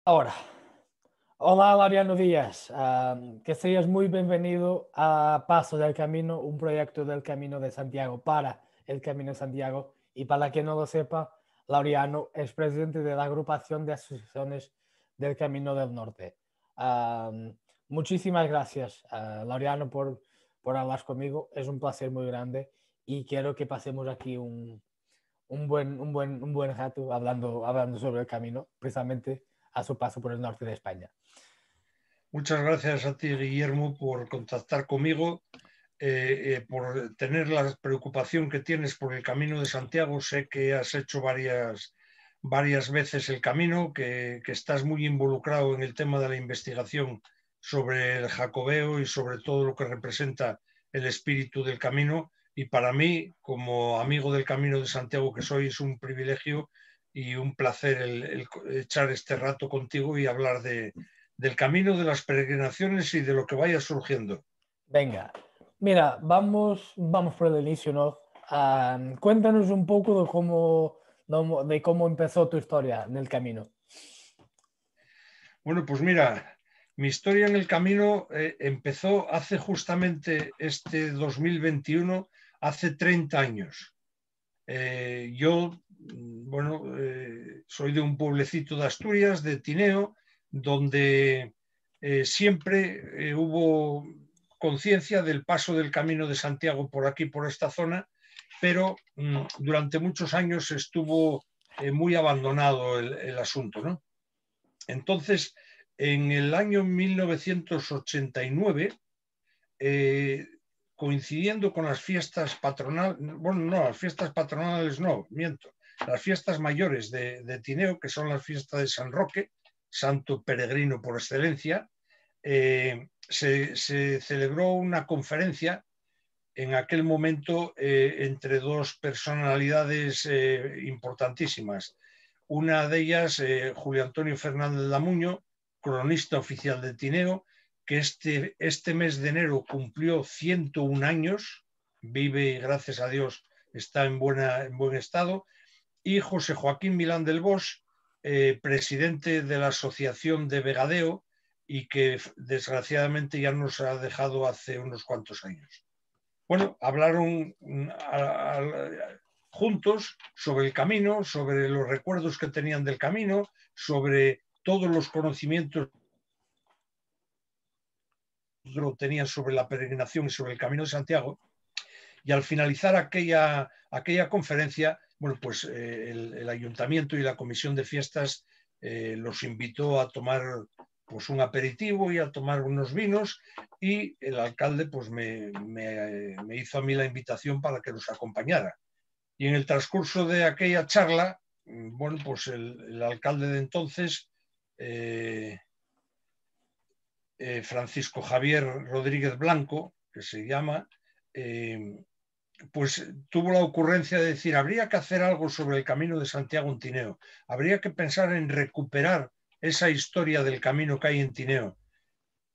Ahora, hola Laureano Díaz, que seas muy bienvenido a Paso del Camino, un proyecto del Camino de Santiago para el Camino de Santiago. Y para quien no lo sepa, Laureano es presidente de la agrupación de asociaciones del Camino del Norte. Muchísimas gracias, Laureano, por hablar conmigo. Es un placer muy grande y quiero que pasemos aquí un buen rato hablando sobre el camino, precisamente a su paso por el norte de España. Muchas gracias a ti, Guillermo, por contactar conmigo, por tener la preocupación que tienes por el Camino de Santiago. Sé que has hecho varias veces el camino, que estás muy involucrado en el tema de la investigación sobre el Jacobeo y sobre todo lo que representa el espíritu del camino. Y para mí, como amigo del Camino de Santiago que soy, es un privilegio y un placer el echar este rato contigo y hablar del camino, de las peregrinaciones y de lo que vaya surgiendo. Venga, mira, vamos por el inicio, ¿no? Cuéntanos un poco de cómo empezó tu historia en el camino. Bueno, pues mira, mi historia en el camino empezó hace justamente este 2021, hace 30 años. Yo soy de un pueblecito de Asturias, de Tineo, donde siempre hubo conciencia del paso del Camino de Santiago por aquí, por esta zona, pero durante muchos años estuvo muy abandonado el asunto, ¿no? Entonces, en el año 1989, eh, coincidiendo con las fiestas patronales, bueno, no, las fiestas patronales no, miento, las fiestas mayores de Tineo, que son las fiestas de San Roque, santo peregrino por excelencia, se celebró una conferencia en aquel momento entre dos personalidades importantísimas. Una de ellas, Julio Antonio Fernández Lamuño, cronista oficial de Tineo, que este mes de enero cumplió 101 años, vive y gracias a Dios está en buen estado, y José Joaquín Milán del Bosch, presidente de la Asociación de Vegadeo y que desgraciadamente ya nos ha dejado hace unos cuantos años. Bueno, hablaron juntos sobre el camino, sobre los recuerdos que tenían del camino, sobre todos los conocimientos que tenían sobre la peregrinación y sobre el Camino de Santiago. Y al finalizar aquella conferencia, bueno, pues el ayuntamiento y la comisión de fiestas los invitó a tomar pues un aperitivo y a tomar unos vinos, y el alcalde pues me hizo a mí la invitación para que los acompañara. Y en el transcurso de aquella charla, bueno, pues el alcalde de entonces, eh, Francisco Javier Rodríguez Blanco, que se llama, pues tuvo la ocurrencia de decir, habría que hacer algo sobre el Camino de Santiago en Tineo, habría que pensar en recuperar esa historia del camino que hay en Tineo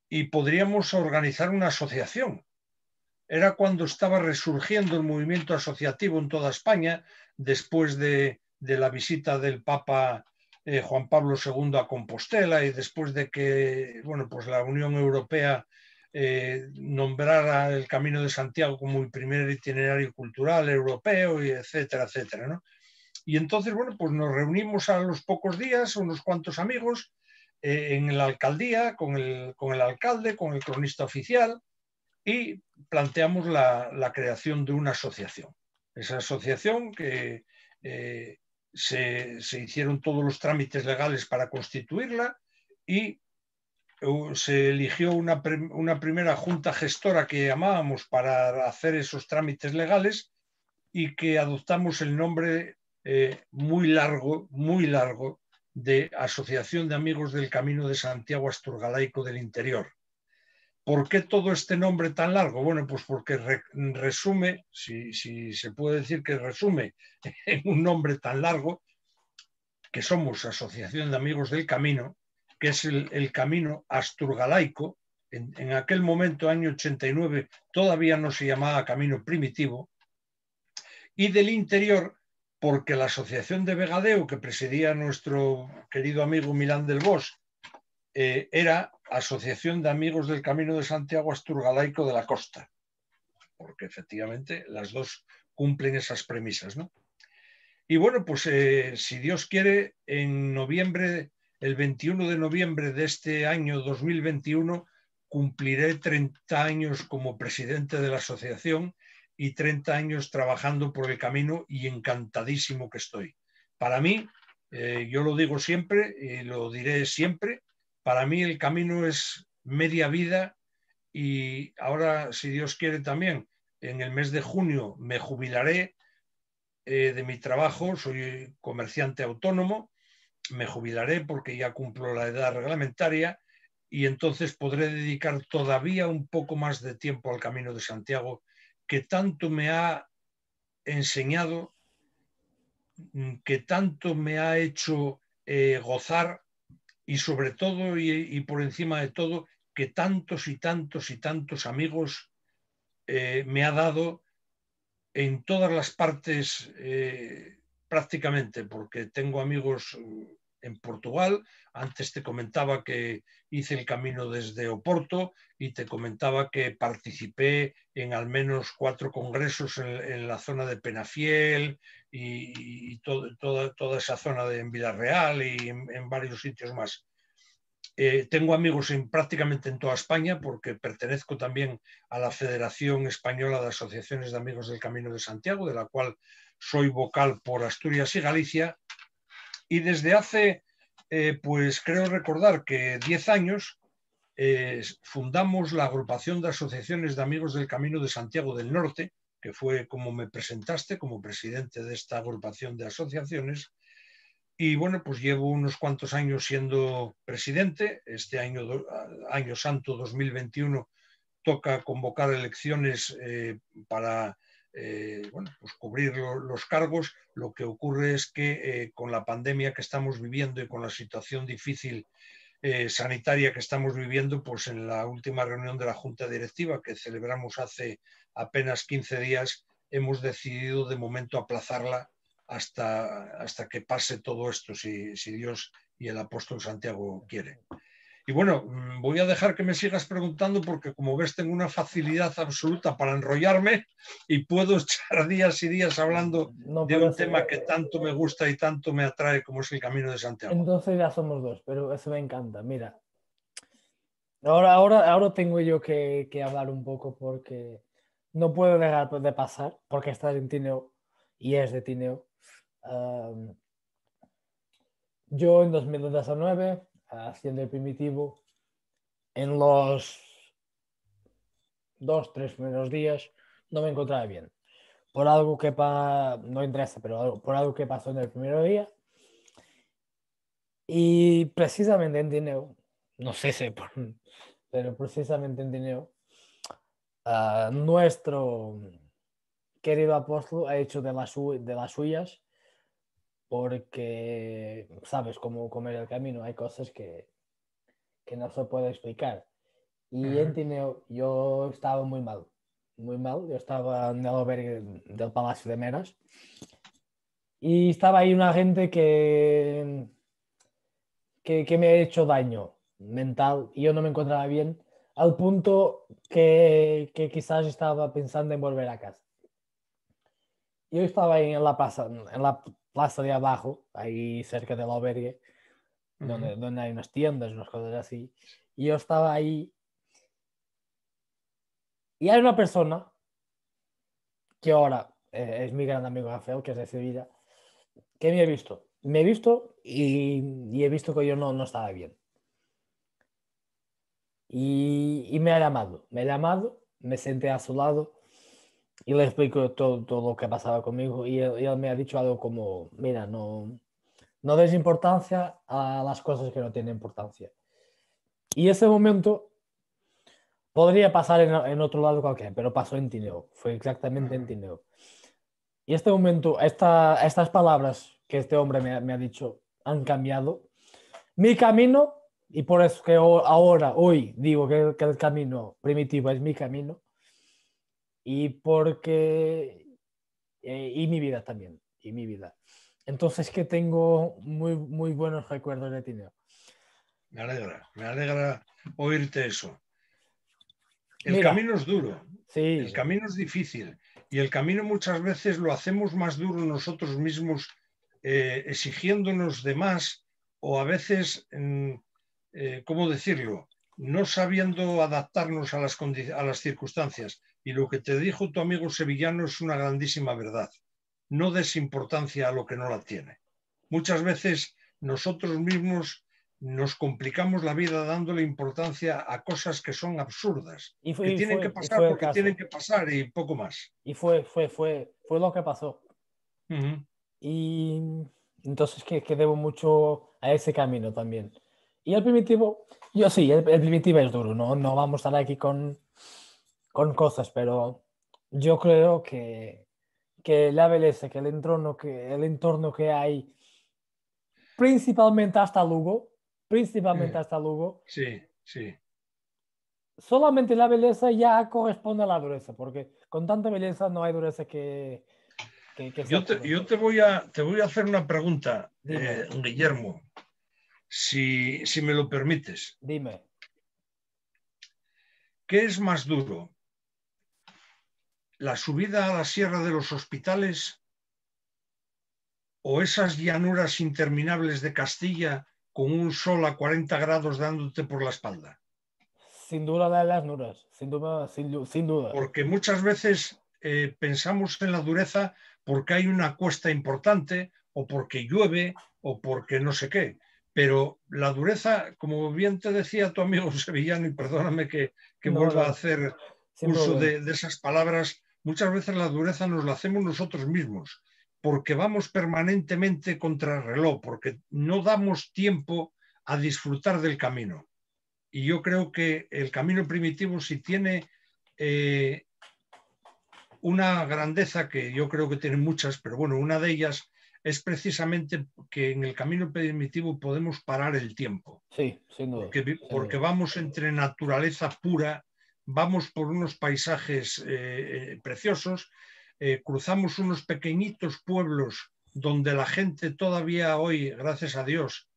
y podríamos organizar una asociación. Era cuando estaba resurgiendo el movimiento asociativo en toda España, después de la visita del Papa Juan Pablo II a Compostela y después de que bueno, pues la Unión Europea nombrara el Camino de Santiago como el primer itinerario cultural europeo, y etcétera, etcétera, ¿no? Y entonces, bueno, pues nos reunimos a los pocos días, unos cuantos amigos, en la alcaldía, con el alcalde, con el cronista oficial, y planteamos la creación de una asociación. Esa asociación que se hicieron todos los trámites legales para constituirla, y se eligió una primera junta gestora que llamábamos para hacer esos trámites legales, y que adoptamos el nombre muy largo, de Asociación de Amigos del Camino de Santiago Asturgalaico del Interior. ¿Por qué todo este nombre tan largo? Bueno, pues porque resume, si se puede decir que resume en un nombre tan largo, que somos Asociación de Amigos del Camino, que es el camino asturgalaico. En aquel momento, año 89, todavía no se llamaba Camino Primitivo, y del interior, porque la Asociación de Vegadeo, que presidía nuestro querido amigo Milán del Bosch, era Asociación de Amigos del Camino de Santiago Asturgalaico de la Costa, porque efectivamente las dos cumplen esas premisas, ¿no? Y bueno, pues si Dios quiere, en noviembre, el 21 de noviembre de este año 2021, cumpliré 30 años como presidente de la asociación y 30 años trabajando por el camino, y encantadísimo que estoy. Para mí, yo lo digo siempre y lo diré siempre, para mí el camino es media vida, y ahora, si Dios quiere también, en el mes de junio me jubilaré de mi trabajo, soy comerciante autónomo, me jubilaré porque ya cumplo la edad reglamentaria, y entonces podré dedicar todavía un poco más de tiempo al Camino de Santiago, que tanto me ha enseñado, que tanto me ha hecho gozar, y sobre todo y por encima de todo, que tantos y tantos y tantos amigos me ha dado en todas las partes, prácticamente, porque tengo amigos en Portugal. Antes te comentaba que hice el camino desde Oporto, y te comentaba que participé en al menos 4 congresos en la zona de Penafiel y toda esa zona en Villarreal y en varios sitios más. Tengo amigos prácticamente en toda España, porque pertenezco también a la Federación Española de Asociaciones de Amigos del Camino de Santiago, de la cual soy vocal por Asturias y Galicia. Y desde hace, pues creo recordar que 10 años, fundamos la Agrupación de Asociaciones de Amigos del Camino de Santiago del Norte, que fue como me presentaste, como presidente de esta agrupación de asociaciones. Y bueno, pues llevo unos cuantos años siendo presidente. Este año, año santo 2021, toca convocar elecciones para bueno, pues cubrir los cargos. Lo que ocurre es que con la pandemia que estamos viviendo y con la situación difícil sanitaria que estamos viviendo, pues en la última reunión de la Junta Directiva, que celebramos hace apenas 15 días, hemos decidido de momento aplazarla hasta que pase todo esto, si Dios y el apóstol Santiago quiere. Y bueno, voy a dejar que me sigas preguntando, porque como ves tengo una facilidad absoluta para enrollarme, y puedo echar días y días hablando No, de pero un tema que tanto me gusta y tanto me atrae, como es el Camino de Santiago. entonces ya somos dos, pero eso me encanta. Mira, ahora tengo yo que hablar un poco, porque no puedo dejar de pasar, porque estás en Tineo y es de Tineo. Yo en 2019, haciendo el primitivo, en los 2, 3 primeros días no me encontraba bien. Por algo que no interesa, pero por algo que pasó en el primer día. Y precisamente en Tineo, no sé si, pero precisamente en Tineo, nuestro querido apóstol ha hecho de las suyas, porque sabes cómo comer el camino, hay cosas que no se puede explicar. Y en Tineo yo estaba muy mal, muy mal. Yo estaba en el albergue del Palacio de Meras, y estaba ahí una gente que me ha hecho daño mental, y yo no me encontraba bien, al punto que quizás estaba pensando en volver a casa. Yo estaba ahí en la plaza de abajo, ahí cerca del albergue, donde hay unas tiendas, unas cosas así, y yo estaba ahí, y hay una persona que ahora es mi gran amigo Rafael, que es de Sevilla, que me he visto y he visto que yo no estaba bien. Y me ha llamado, me senté a su lado y le explico todo lo que pasaba conmigo, y él me ha dicho algo como: mira, no des importancia a las cosas que no tienen importancia. Y ese momento podría pasar en otro lado cualquiera, pero pasó en Tineo, fue exactamente en Tineo. Y este momento, estas palabras que este hombre me ha dicho han cambiado mi camino, y por eso que ahora, hoy, digo que el camino primitivo es mi camino, y porque y mi vida también. y mi vida. Entonces que tengo muy buenos recuerdos de Tineo. Me alegra oírte eso. El Mira, camino es duro, sí, el camino es difícil y el camino muchas veces lo hacemos más duro nosotros mismos, exigiéndonos de más o a veces, ¿cómo decirlo? No sabiendo adaptarnos a las circunstancias. Y lo que te dijo tu amigo sevillano es una grandísima verdad. No des importancia a lo que no la tiene. Muchas veces nosotros mismos nos complicamos la vida dándole importancia a cosas que son absurdas, y que fue, y tienen que fue, y pasar fue el porque tienen caso. que pasar y poco más. Y fue lo que pasó. Uh-huh. Y entonces que debo mucho a ese camino también. Y el primitivo, yo sí, el primitivo es duro, no vamos a estar aquí con cosas, pero yo creo que la belleza, que el entorno que hay, principalmente hasta Lugo, Sí, sí. solamente la belleza ya corresponde a la dureza, porque con tanta belleza no hay dureza que se apure. Yo te voy a hacer una pregunta, Dime, Guillermo, si me lo permites. dime. ¿Qué es más duro? ¿La subida a la Sierra de los Hospitales o esas llanuras interminables de Castilla con un sol a 40 grados dándote por la espalda? Sin duda de las nuras, sin duda. Porque muchas veces pensamos en la dureza porque hay una cuesta importante o porque llueve o porque no sé qué. Pero la dureza, como bien te decía tu amigo sevillano, y perdóname que No, vuelva a no, hacer sin uso problema. de esas palabras, muchas veces la dureza nos la hacemos nosotros mismos, porque vamos permanentemente contra el reloj, porque no damos tiempo a disfrutar del camino. Y yo creo que el camino primitivo, si tiene una grandeza, que yo creo que tiene muchas, pero bueno, una de ellas es precisamente que en el camino primitivo podemos parar el tiempo, Sí, sin duda, sin porque duda. vamos entre naturaleza pura, vamos por unos paisajes preciosos, cruzamos unos pequeñitos pueblos donde la gente todavía hoy, gracias a Dios,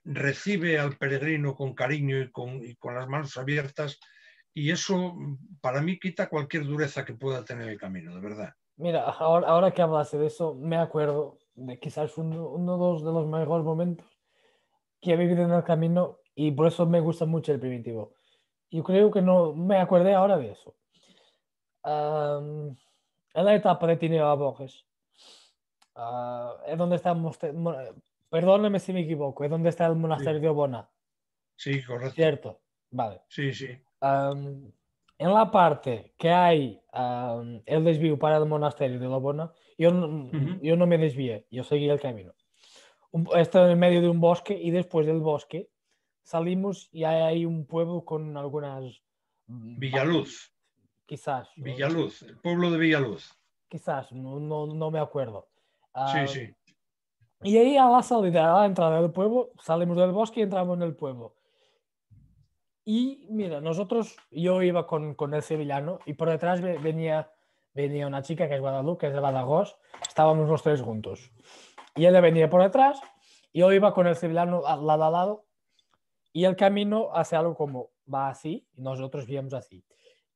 recibe al peregrino con cariño y con las manos abiertas, y eso para mí quita cualquier dureza que pueda tener el camino, de verdad. Mira, ahora que hablaste de eso, me acuerdo de quizás uno dos de los mejores momentos que he vivido en el camino y por eso me gusta mucho el primitivo. Yo creo que no me acordé ahora de eso. En la etapa de Tineo a Bojes, es donde está perdóname si me equivoco, es donde está el monasterio Sí, de Obona, sí, correcto. ¿cierto? Vale. Sí, sí. Am, en la parte que hay el desvío para el monasterio de Lobona, Uh-huh. yo no me desvié, yo seguí el camino. Está en medio de un bosque y después del bosque salimos y hay ahí un pueblo con algunas vacas, Villaluz, quizás, Villaluz, el pueblo de Villaluz. quizás, no me acuerdo. Sí, Ah, sí. y ahí a la salida, a la entrada del pueblo, salimos del bosque y entramos en el pueblo. Y mira, yo iba con el sevillano y por detrás venía una chica que es Guadalupe, que es de Badajoz, estábamos los tres juntos. Y él venía por detrás y yo iba con el sevillano lado a lado y el camino hace algo como va así y nosotros íbamos así.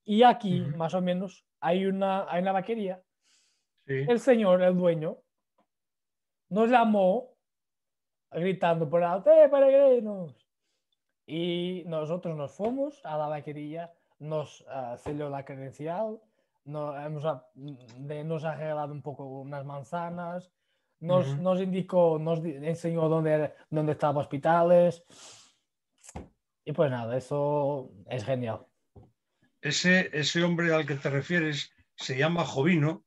Y aquí, Uh-huh. más o menos, hay una vaquería. Sí. El señor, el dueño, nos llamó gritando por alto, peregrinos! Y nosotros nos fuimos a la vaquería, nos selló la credencial, nos ha regalado un poco unas manzanas, Uh-huh. nos indicó, enseñó dónde estaban hospitales. Y pues nada, eso es genial. Ese hombre al que te refieres se llama Jovino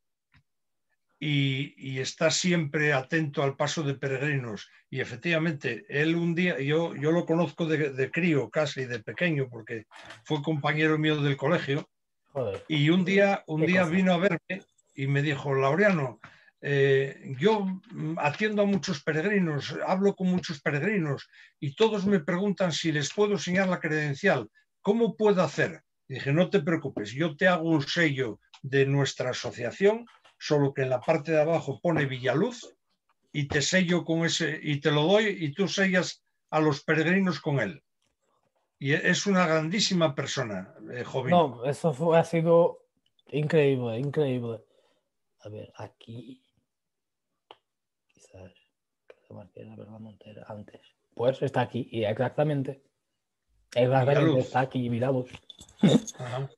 y está siempre atento al paso de peregrinos. Y efectivamente, él un día, yo lo conozco de crío, casi de pequeño, porque fue compañero mío del colegio, Joder, y un qué día cosa. vino a verme y me dijo, Laureano, yo atiendo a muchos peregrinos, hablo con muchos peregrinos y todos me preguntan si les puedo enseñar la credencial. ¿Cómo puedo hacer? Y dije, no te preocupes, yo te hago un sello de nuestra asociación solo que en la parte de abajo pone Villaluz y te sello con ese, y te lo doy y tú sellas a los peregrinos con él. Y es una grandísima persona, Jovino. No, eso ha sido increíble, increíble. A ver, aquí. Quizás. A ver la Montera antes. Pues está aquí, y exactamente. Exactamente, Villaluz. está aquí, mirados. Ajá.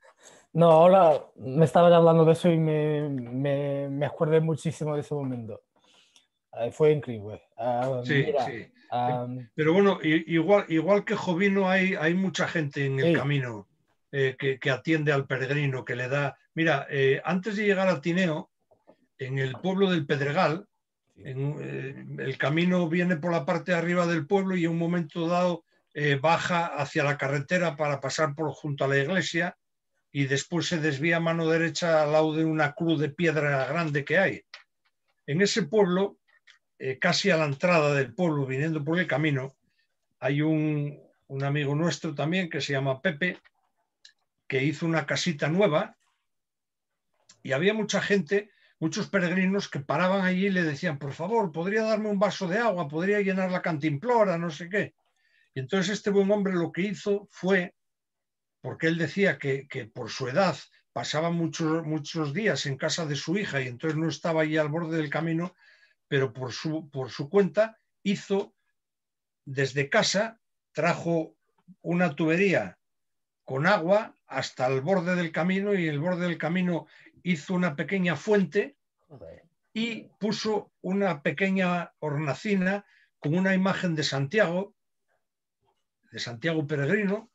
No, ahora me estabas hablando de eso y me acordé muchísimo de ese momento. Fue increíble. Sí, Mira, sí. Pero bueno, igual que Jovino, hay mucha gente en el sí, camino que atiende al peregrino, que le da. Mira, antes de llegar a Tineo, en el pueblo del Pedregal, el camino viene por la parte de arriba del pueblo y en un momento dado baja hacia la carretera para pasar por junto a la iglesia y después se desvía a mano derecha al lado de una cruz de piedra grande que hay. En ese pueblo, casi a la entrada del pueblo, viniendo por el camino, hay un amigo nuestro también que se llama Pepe, que hizo una casita nueva y había mucha gente, muchos peregrinos que paraban allí y le decían, por favor, ¿podría darme un vaso de agua? ¿Podría llenar la cantimplora? No sé qué. Y entonces este buen hombre lo que hizo fue, porque él decía que por su edad pasaba muchos días en casa de su hija y entonces no estaba allí al borde del camino, pero por su cuenta hizo desde casa, trajo una tubería con agua hasta el borde del camino y el borde del camino hizo una pequeña fuente joder, y puso una pequeña hornacina con una imagen de Santiago Peregrino,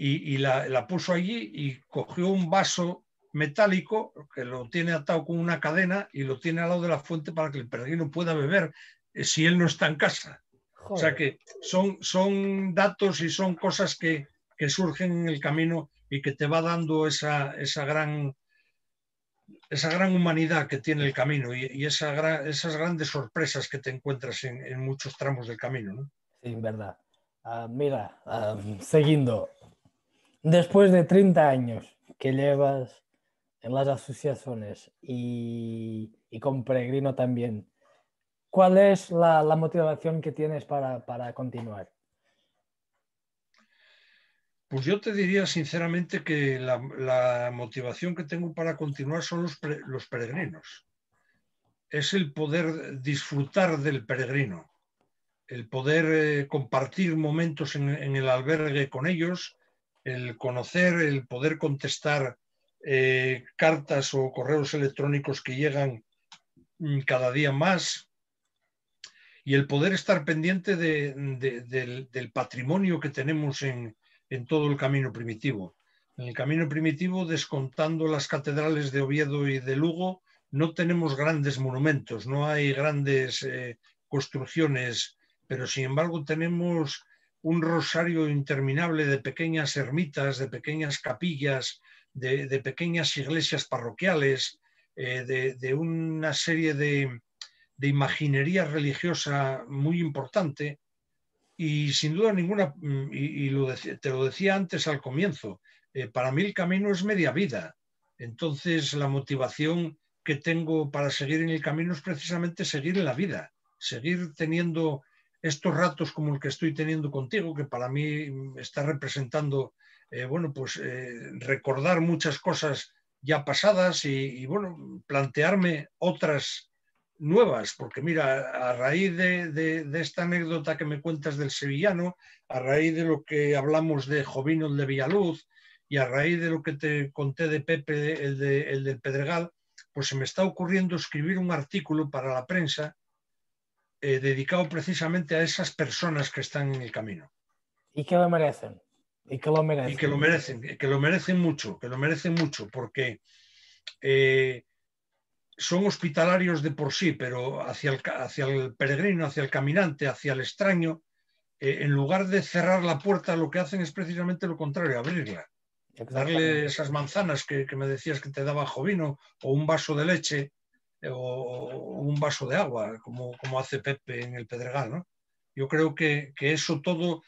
y la puso allí y cogió un vaso metálico que lo tiene atado con una cadena y lo tiene al lado de la fuente para que el peregrino pueda beber si él no está en casa. O sea joder. que son datos y son cosas que surgen en el camino y que te va dando esa gran humanidad que tiene el camino y esas grandes sorpresas que te encuentras en muchos tramos del camino, ¿no? Sí, verdad. Mira, siguiendo. Después de 30 años que llevas en las asociaciones y con Peregrino también, ¿cuál es la motivación que tienes para continuar? Pues yo te diría sinceramente que la motivación que tengo para continuar son los peregrinos. Es el poder disfrutar del peregrino, el poder compartir momentos en el albergue con ellos, el conocer, el poder contestar cartas o correos electrónicos que llegan cada día más y el poder estar pendiente del patrimonio que tenemos en todo el camino primitivo. En el camino primitivo, descontando las catedrales de Oviedo y de Lugo, no tenemos grandes monumentos, no hay grandes construcciones, pero sin embargo tenemos un rosario interminable de pequeñas ermitas, de pequeñas capillas, de pequeñas iglesias parroquiales, de una serie de imaginería religiosa muy importante y sin duda ninguna, te lo decía antes al comienzo, para mí el camino es media vida. Entonces la motivación que tengo para seguir en el camino es precisamente seguir en la vida, seguir teniendo estos ratos como el que estoy teniendo contigo, que para mí está representando, bueno, pues recordar muchas cosas ya pasadas bueno, plantearme otras nuevas, porque mira, a raíz de esta anécdota que me cuentas del sevillano, a raíz de lo que hablamos de Jovino el de Villaluz y a raíz de lo que te conté de Pepe el del Pedregal, pues se me está ocurriendo escribir un artículo para la prensa dedicado precisamente a esas personas que están en el camino. Y que lo merecen. Y que lo Y merecen. que lo merecen mucho, porque son hospitalarios de por sí, pero hacia el peregrino, hacia el caminante, hacia el extraño, en lugar de cerrar la puerta, lo que hacen es precisamente lo contrario, abrirla. Darle Exactamente. esas manzanas que me decías que te daba Jovino, o un vaso de leche, o un vaso de agua, como hace Pepe en el Pedregal, ¿no? Yo creo que eso todo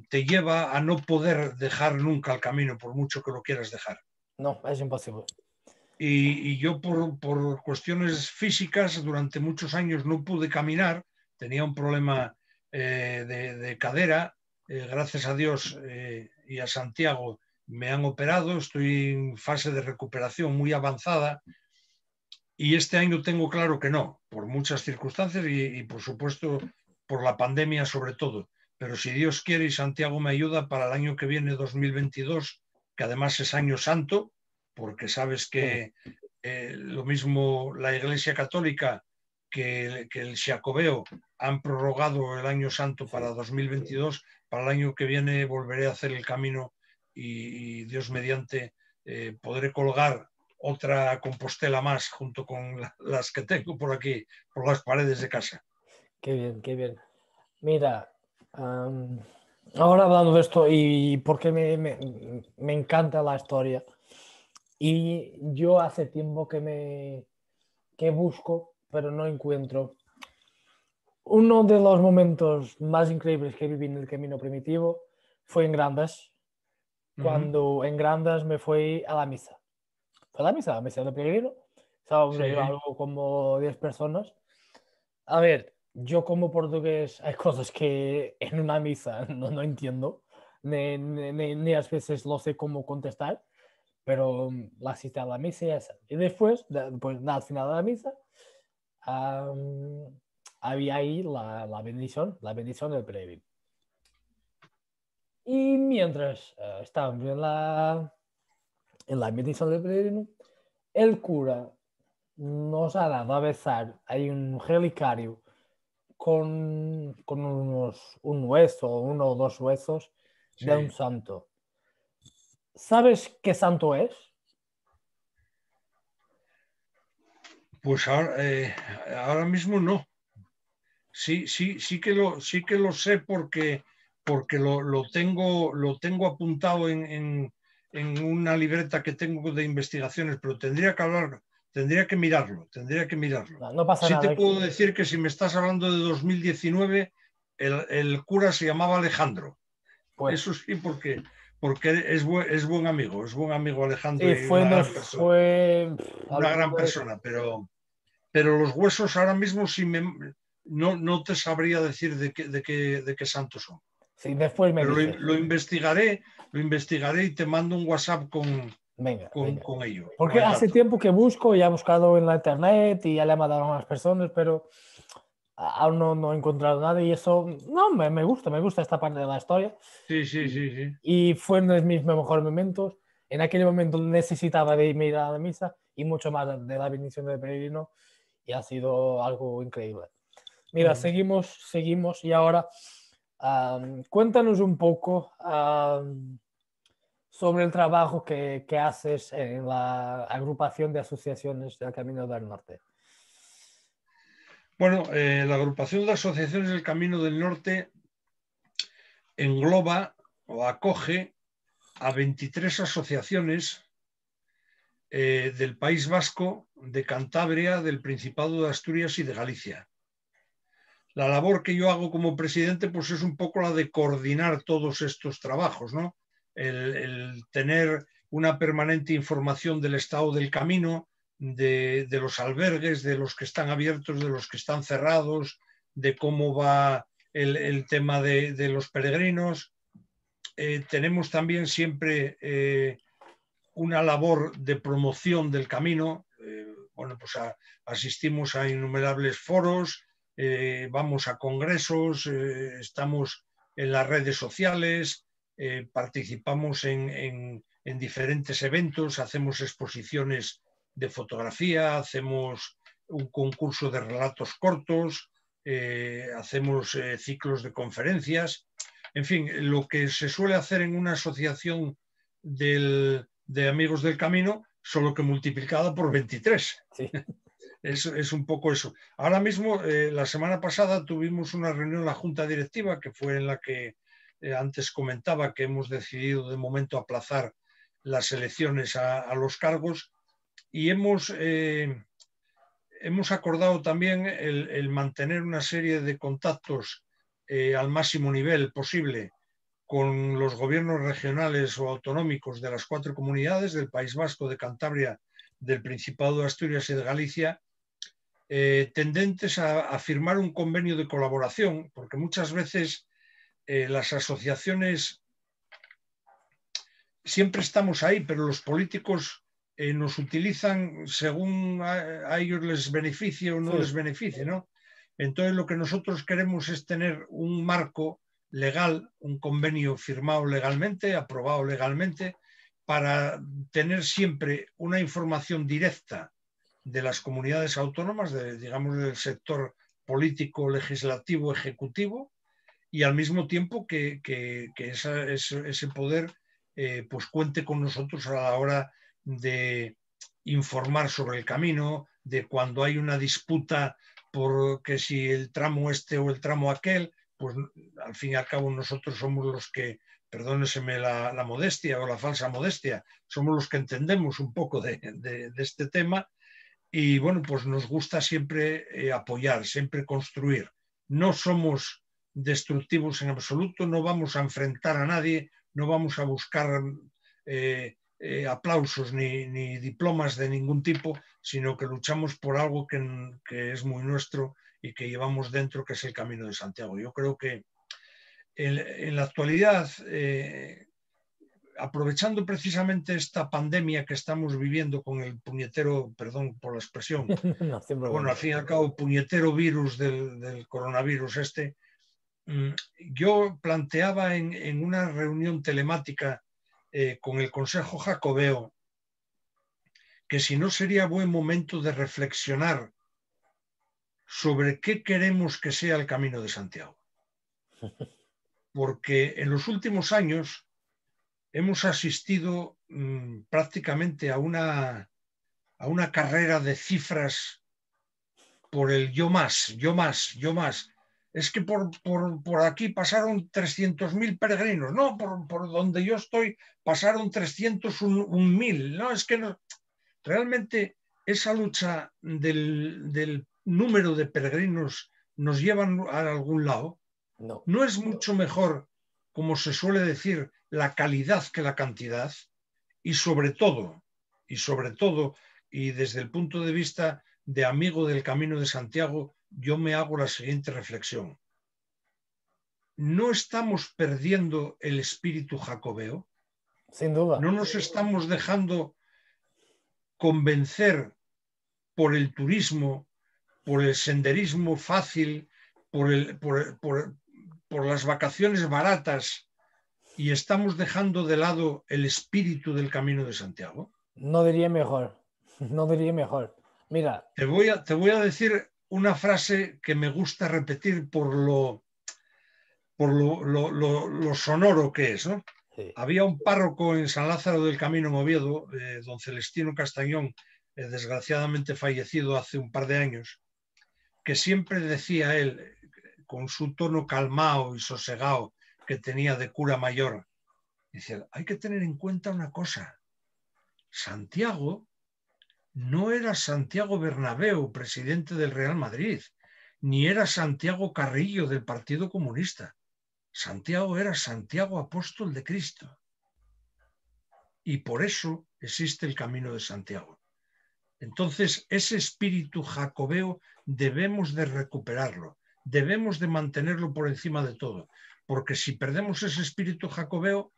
te lleva a no poder dejar nunca el camino, por mucho que lo quieras dejar. No, es imposible. y yo por cuestiones físicas durante muchos años no pude caminar, tenía un problema de cadera, gracias a Dios y a Santiago me han operado, estoy en fase de recuperación muy avanzada y este año tengo claro que no, por muchas circunstancias y por supuesto por la pandemia sobre todo. Pero si Dios quiere y Santiago me ayuda para el año que viene, 2022, que además es año santo, porque sabes que lo mismo la Iglesia Católica que el Xacobeo han prorrogado el año santo para 2022, para el año que viene volveré a hacer el camino y Dios mediante podré colgar otra Compostela más junto con las que tengo por aquí, por las paredes de casa. Qué bien, qué bien. Mira, ahora hablando de esto y porque me encanta la historia y yo hace tiempo que busco, pero no encuentro. Uno de los momentos más increíbles que viví en el Camino Primitivo fue en Grandas, cuando en Grandas me fui a la misa. Fue a la misa de peregrino. Estábamos ahí Sí. algo como 10 personas. A ver, yo como portugués hay cosas que en una misa no entiendo, ni a veces lo sé cómo contestar, pero la asistí a la misa y esa. Y después, al final de la misa, había ahí la bendición del peregrino. Y mientras estábamos en la bendición del peregrino, el cura nos ha dado a besar, hay un relicario con un hueso, uno o dos huesos de un Sí. santo. ¿Sabes qué santo es? Pues ahora mismo no. Sí que lo sé porque lo tengo apuntado en una libreta que tengo de investigaciones, pero tendría que mirarlo, tendría que mirarlo. No, no pasa Sí te nada. puedo decir que si me estás hablando de 2019, el cura se llamaba Alejandro. Pues Eso sí, porque es buen amigo Alejandro sí, y una gran persona. Una alguno gran de... persona, pero los huesos ahora mismo no te sabría decir de qué santos son. Sí, después me Pero dices. lo investigaré y te mando un WhatsApp Venga, venga. con ello, con Porque el hace dato. tiempo que busco, ya he buscado en la internet y ya le he mandado a unas personas, pero aún no he encontrado nada y eso, no, me gusta esta parte de la historia Sí, sí, sí, sí. y fue uno de mis mejores momentos. En aquel momento necesitaba de irme a la misa y mucho más de la bendición del peregrino y ha sido algo increíble. Mira, seguimos y ahora cuéntanos un poco sobre el trabajo que haces en la agrupación de asociaciones del Camino del Norte. Bueno, la agrupación de asociaciones del Camino del Norte engloba o acoge a 23 asociaciones del País Vasco, de Cantabria, del Principado de Asturias y de Galicia. La labor que yo hago como presidente pues es un poco la de coordinar todos estos trabajos, ¿no? El tener una permanente información del estado del camino, de los albergues, de los que están abiertos, de los que están cerrados, de cómo va el tema de los peregrinos. Tenemos también siempre una labor de promoción del camino. Bueno, pues asistimos a innumerables foros, vamos a congresos, estamos en las redes sociales, participamos en diferentes eventos, hacemos exposiciones de fotografía, hacemos un concurso de relatos cortos, hacemos ciclos de conferencias. En fin, lo que se suele hacer en una asociación de Amigos del Camino, solo que multiplicado por 23. Sí. Es un poco eso. Ahora mismo, la semana pasada tuvimos una reunión en la Junta Directiva, que fue en la que antes comentaba que hemos decidido de momento aplazar las elecciones a los cargos y hemos acordado también el mantener una serie de contactos al máximo nivel posible con los gobiernos regionales o autonómicos de las 4 comunidades, del País Vasco, de Cantabria, del Principado de Asturias y de Galicia, tendentes a firmar un convenio de colaboración, porque muchas veces las asociaciones siempre estamos ahí, pero los políticos nos utilizan según a ellos les beneficie o no les beneficie, ¿no? Entonces lo que nosotros queremos es tener un marco legal, un convenio firmado legalmente, aprobado legalmente, para tener siempre una información directa de las comunidades autónomas, digamos, del sector político, legislativo, ejecutivo, y al mismo tiempo que ese poder pues cuente con nosotros a la hora de informar sobre el camino, de cuando hay una disputa por que si el tramo este o el tramo aquel, pues al fin y al cabo nosotros somos los que, perdóneseme la modestia o la falsa modestia, somos los que entendemos un poco de este tema y bueno, pues nos gusta siempre apoyar, siempre construir. No somos destructivos en absoluto, no vamos a enfrentar a nadie, no vamos a buscar aplausos ni diplomas de ningún tipo, sino que luchamos por algo que es muy nuestro y que llevamos dentro, que es el Camino de Santiago. Yo creo que en la actualidad, aprovechando precisamente esta pandemia que estamos viviendo con el puñetero, perdón por la expresión, No, sin bueno, problema. al fin y al cabo, puñetero virus del coronavirus este, yo planteaba en una reunión telemática con el Consejo Jacobeo que si no sería buen momento de reflexionar sobre qué queremos que sea el Camino de Santiago. Porque en los últimos años hemos asistido prácticamente a una carrera de cifras por el yo más, yo más, yo más. Es que por aquí pasaron 300.000 peregrinos, no, por donde yo estoy pasaron 301.000, no, es que no. Realmente esa lucha del número de peregrinos nos lleva a algún lado. No. ¿No es mucho mejor, como se suele decir, la calidad que la cantidad? Y sobre todo, y desde el punto de vista de amigo del Camino de Santiago, yo me hago la siguiente reflexión. ¿No estamos perdiendo el espíritu jacobeo? Sin duda. ¿No nos estamos dejando convencer por el turismo, por el senderismo fácil, por las vacaciones baratas y estamos dejando de lado el espíritu del Camino de Santiago? No diría mejor. No diría mejor. Mira. Te voy a decir una frase que me gusta repetir por lo sonoro que es, ¿no? Sí. Había un párroco en San Lázaro del Camino en Oviedo, don Celestino Castañón, desgraciadamente fallecido hace un par de años, que siempre decía él, con su tono calmado y sosegado que tenía de cura mayor, dice, hay que tener en cuenta una cosa, Santiago no era Santiago Bernabéu, presidente del Real Madrid, ni era Santiago Carrillo del Partido Comunista. Santiago era Santiago Apóstol de Cristo. Y por eso existe el Camino de Santiago. Entonces, ese espíritu jacobeo debemos de recuperarlo, debemos de mantenerlo por encima de todo, porque si perdemos ese espíritu jacobeo,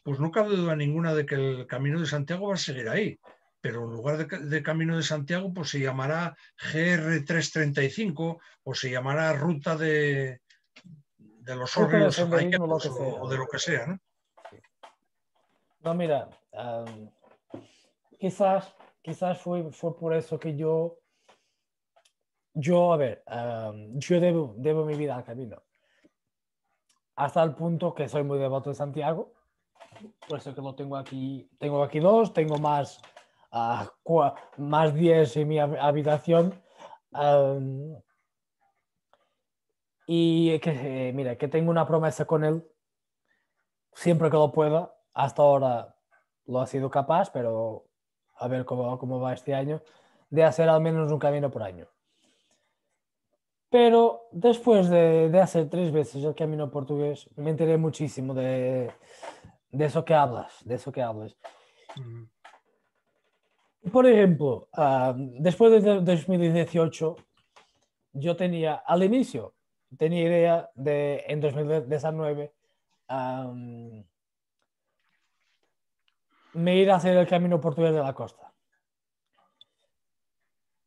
pues no cabe duda ninguna de que el Camino de Santiago va a seguir ahí, pero en lugar de Camino de Santiago, pues se llamará GR335 o se llamará Ruta de los Ruta de Órganos senderismo, lo que sea. o de lo que sea, ¿no? No, mira, quizás fue por eso que a ver, yo debo mi vida al camino. Hasta el punto que soy muy devoto de Santiago, por eso que lo tengo aquí. Tengo aquí dos, tengo más 10 en mi habitación. Y que, mira, que tengo una promesa con él, siempre que lo pueda. Hasta ahora lo ha sido capaz, pero a ver cómo va este año, de hacer al menos un camino por año. Pero después de hacer 3 veces el camino portugués, me enteré muchísimo de eso que hablas, Por ejemplo, después de 2018, yo tenía, al inicio, tenía idea de en 2019 me ir a hacer el camino portugués de la costa.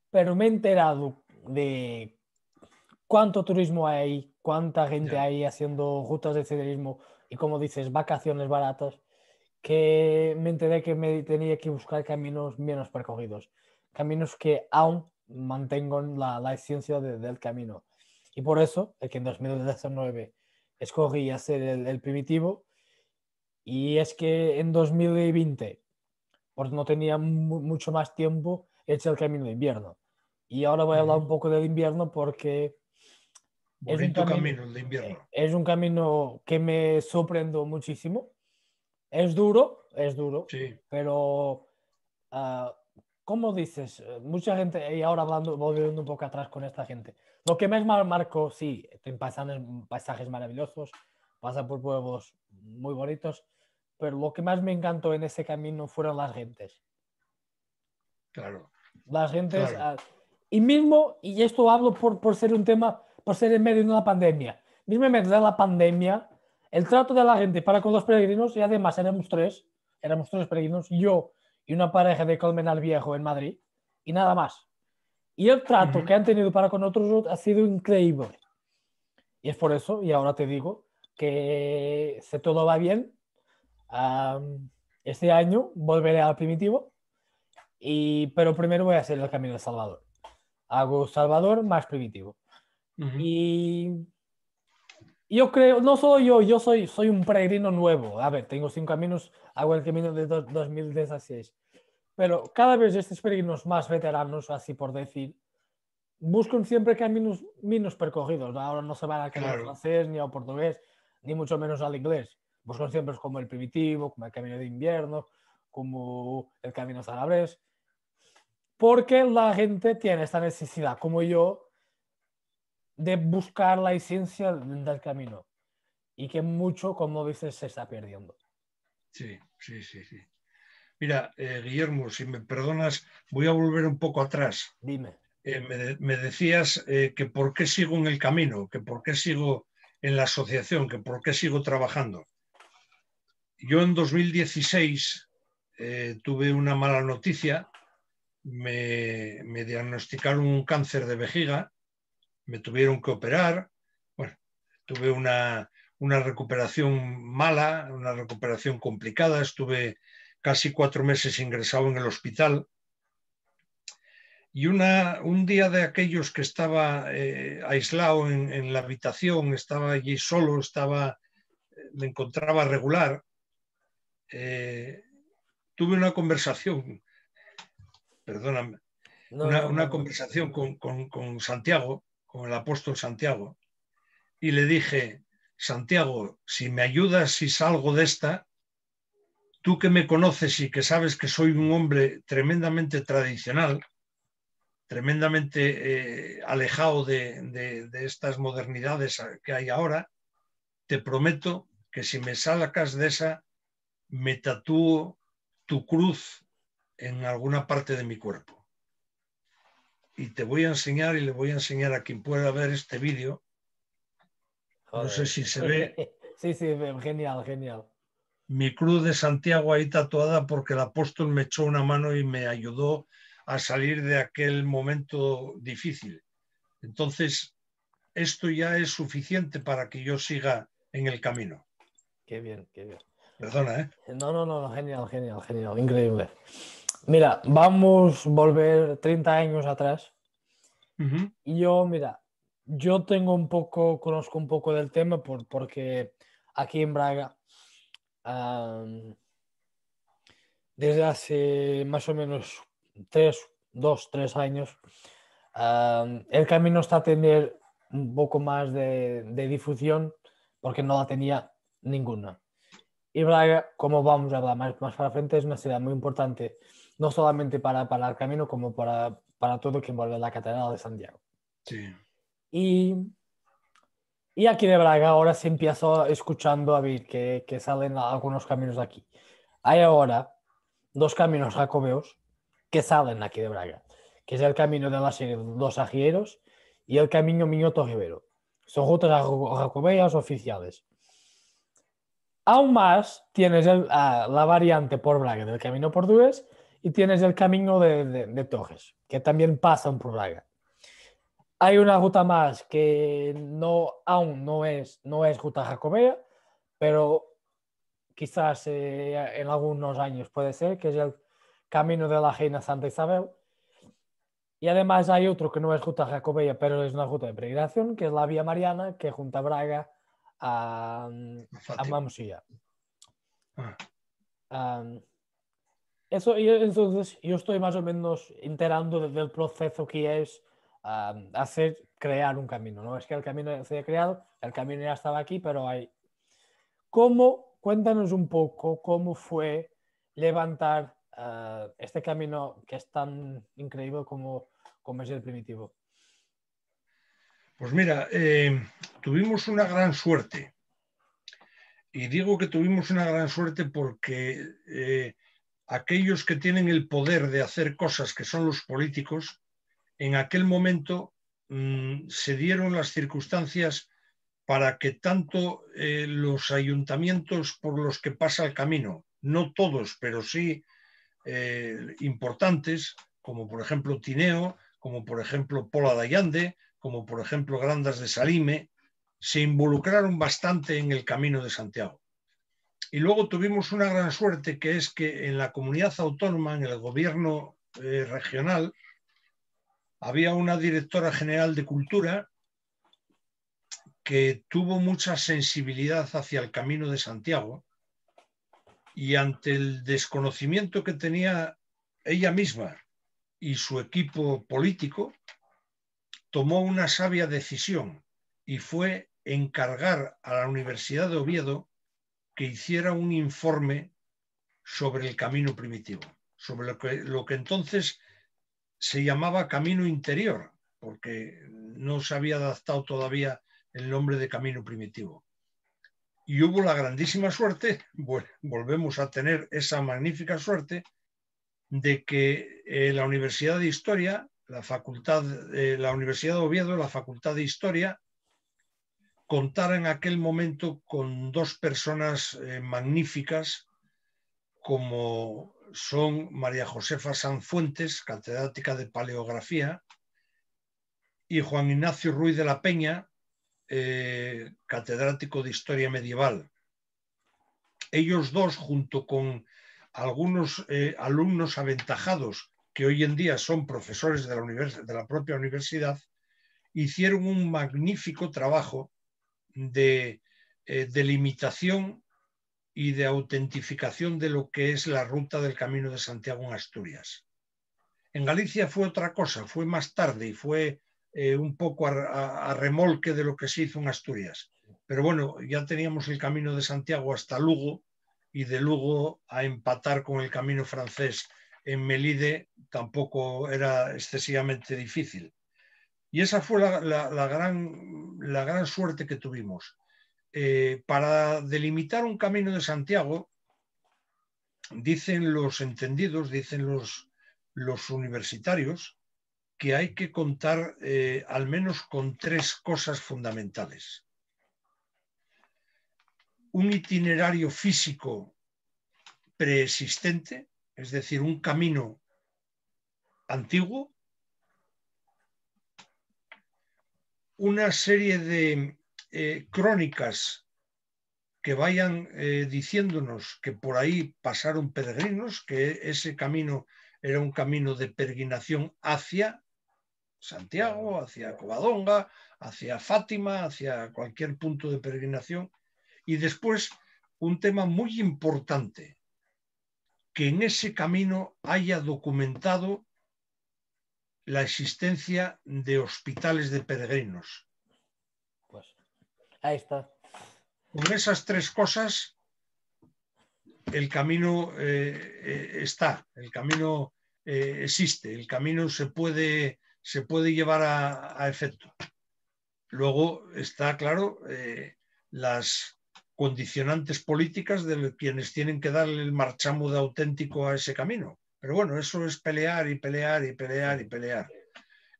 Pero me he enterado de cuánto turismo hay ahí, cuánta gente Ya. hay haciendo rutas de senderismo y, como dices, vacaciones baratas, que me enteré que me tenía que buscar caminos menos percorridos, caminos que aún mantengan la esencia del camino. Y por eso es que en 2019 escogí hacer el primitivo, y es que en 2020, pues no tenía mucho más tiempo, he hecho el camino de invierno. Y ahora voy a hablar Ujú. un poco del invierno porque Bonito camino el de invierno. es un camino que me sorprendió muchísimo. Es duro, Sí, pero uh, como dices, mucha gente, y ahora hablando, volviendo un poco atrás con esta gente, lo que más marcó, sí, en paisajes maravillosos, pasa por pueblos muy bonitos, pero lo que más me encantó en ese camino fueron las gentes. claro, Las gentes, claro. y mismo, y esto hablo por ser un tema, por ser en medio de una pandemia, mismo en medio de la pandemia, el trato de la gente para con los peregrinos, y además éramos tres peregrinos, yo y una pareja de Colmenar Viejo en Madrid, y nada más. Y el trato Ujú. que han tenido para con nosotros ha sido increíble. Y es por eso, y ahora te digo, que si todo va bien, este año volveré al primitivo, pero primero voy a hacer el Camino de Salvador. Hago Salvador más primitivo. Ujú. Y yo creo, no solo yo soy un peregrino nuevo. A ver, tengo 5 caminos, hago el camino de 2016. Pero cada vez estos peregrinos más veteranos, así por decir, buscan siempre caminos menos percorridos. Ahora no se van al camino Claro, francés, ni al portugués, ni mucho menos al inglés. Buscan siempre como el primitivo, como el camino de invierno, como el camino salabrés. Porque la gente tiene esta necesidad, como yo, de buscar la esencia del camino, y que mucho, como dices, se está perdiendo. sí, sí, sí, sí. Mira, Guillermo, si me perdonas, voy a volver un poco atrás. Dime. Me decías que por qué sigo en el camino, que por qué sigo en la asociación, que por qué sigo trabajando. Yo en 2016 tuve una mala noticia, me diagnosticaron un cáncer de vejiga, me tuvieron que operar, bueno, tuve una recuperación mala, una recuperación complicada, estuve casi 4 meses ingresado en el hospital. Y un día de aquellos que estaba aislado en la habitación, estaba allí solo, me encontraba regular, eh, tuve una conversación, perdóname, No, no, no, una no. conversación con Santiago, con el apóstol Santiago, y le dije, Santiago, si me ayudas, si salgo de esta, tú que me conoces y que sabes que soy un hombre tremendamente tradicional, tremendamente alejado de estas modernidades que hay ahora, te prometo que si me sacas de esa, me tatúo tu cruz en alguna parte de mi cuerpo. Y te voy a enseñar y le voy a enseñar a quien pueda ver este vídeo. No sé Joder. si se ve Sí, sí, genial, genial. mi cruz de Santiago ahí tatuada porque el apóstol me echó una mano y me ayudó a salir de aquel momento difícil. Entonces, esto ya es suficiente para que yo siga en el camino. Qué bien, qué bien. Perdona, ¿eh? No, no, no, no, genial, genial, genial, increíble. Mira, vamos a volver 30 años atrás. Uh -huh. Y yo, mira, yo conozco un poco del tema porque aquí en Braga, um, desde hace más o menos 3 años, el camino está a tener un poco más de difusión, porque no la tenía ninguna. Y Braga, como vamos a hablar más para frente, es una ciudad muy importante, no solamente para el camino, como para todo que envuelve la Catedral de Santiago. Sí. Y, y aquí de Braga ahora se empieza escuchando a ver que salen algunos caminos de aquí. Hay ahora 2 caminos jacobeos que salen aquí de Braga, que es el camino de la serie Dos Arrieros y el camino Miñoto Rivero. Son rutas jacobeas oficiales. Aún más tienes la variante por Braga del camino portugués y tienes el camino de Torres, que también pasan por Braga. Hay una ruta más que aún no es ruta jacobea, pero quizás en algunos años puede ser, que es el camino de la Reina Santa Isabel. Y además hay otro que no es ruta jacobea, pero es una ruta de peregrinación, que es la Vía Mariana, que junta Braga a Mamosilla. Eso, y entonces yo estoy más o menos enterando del proceso que es crear un camino. No es que el camino se haya creado, el camino ya estaba aquí, pero hay... Cuéntanos un poco cómo fue levantar este camino que es tan increíble como es el primitivo. Pues mira, tuvimos una gran suerte. Y digo que tuvimos una gran suerte porque aquellos que tienen el poder de hacer cosas, que son los políticos, en aquel momento se dieron las circunstancias para que tanto los ayuntamientos por los que pasa el camino, no todos, pero sí importantes, como por ejemplo Tineo, como por ejemplo Pola de Allande, como por ejemplo Grandas de Salime, se involucraron bastante en el Camino de Santiago. Y luego tuvimos una gran suerte, que es que en la comunidad autónoma, en el gobierno regional, había una directora general de cultura que tuvo mucha sensibilidad hacia el Camino de Santiago, y ante el desconocimiento que tenía ella misma y su equipo político, tomó una sabia decisión y fue encargar a la Universidad de Oviedo que hiciera un informe sobre el camino primitivo, sobre lo que entonces se llamaba camino interior, porque no se había adaptado todavía el nombre de camino primitivo. Y hubo la grandísima suerte, volvemos a tener esa magnífica suerte, de que la Universidad de Historia, la Universidad de Oviedo, la Facultad de Historia, contara en aquel momento con dos personas magníficas, como son María Josefa Sanfuentes, catedrática de Paleografía, y Juan Ignacio Ruiz de la Peña, catedrático de Historia Medieval. Ellos dos, junto con algunos alumnos aventajados que hoy en día son profesores de la propia universidad, hicieron un magnífico trabajo de delimitación y de autentificación de lo que es la ruta del Camino de Santiago en Asturias. En Galicia fue otra cosa, fue más tarde y fue un poco a remolque de lo que se hizo en Asturias. Pero bueno, ya teníamos el Camino de Santiago hasta Lugo, y de Lugo a empatar con el camino francés en Melide tampoco era excesivamente difícil. Y esa fue la gran suerte que tuvimos. Para delimitar un Camino de Santiago, dicen los entendidos, dicen los universitarios, que hay que contar al menos con tres cosas fundamentales. Un itinerario físico preexistente, es decir, un camino antiguo, una serie de crónicas que vayan diciéndonos que por ahí pasaron peregrinos, que ese camino era un camino de peregrinación hacia Santiago, hacia Covadonga, hacia Fátima, hacia cualquier punto de peregrinación. Y después, un tema muy importante, que en ese camino haya documentado la existencia de hospitales de peregrinos. Pues ahí está. Con esas tres cosas, el camino está, el camino existe, el camino se puede llevar a efecto. Luego está claro las condicionantes políticas de quienes tienen que darle el marchamodo auténtico a ese camino, Pero bueno, eso es pelear y pelear y pelear y pelear.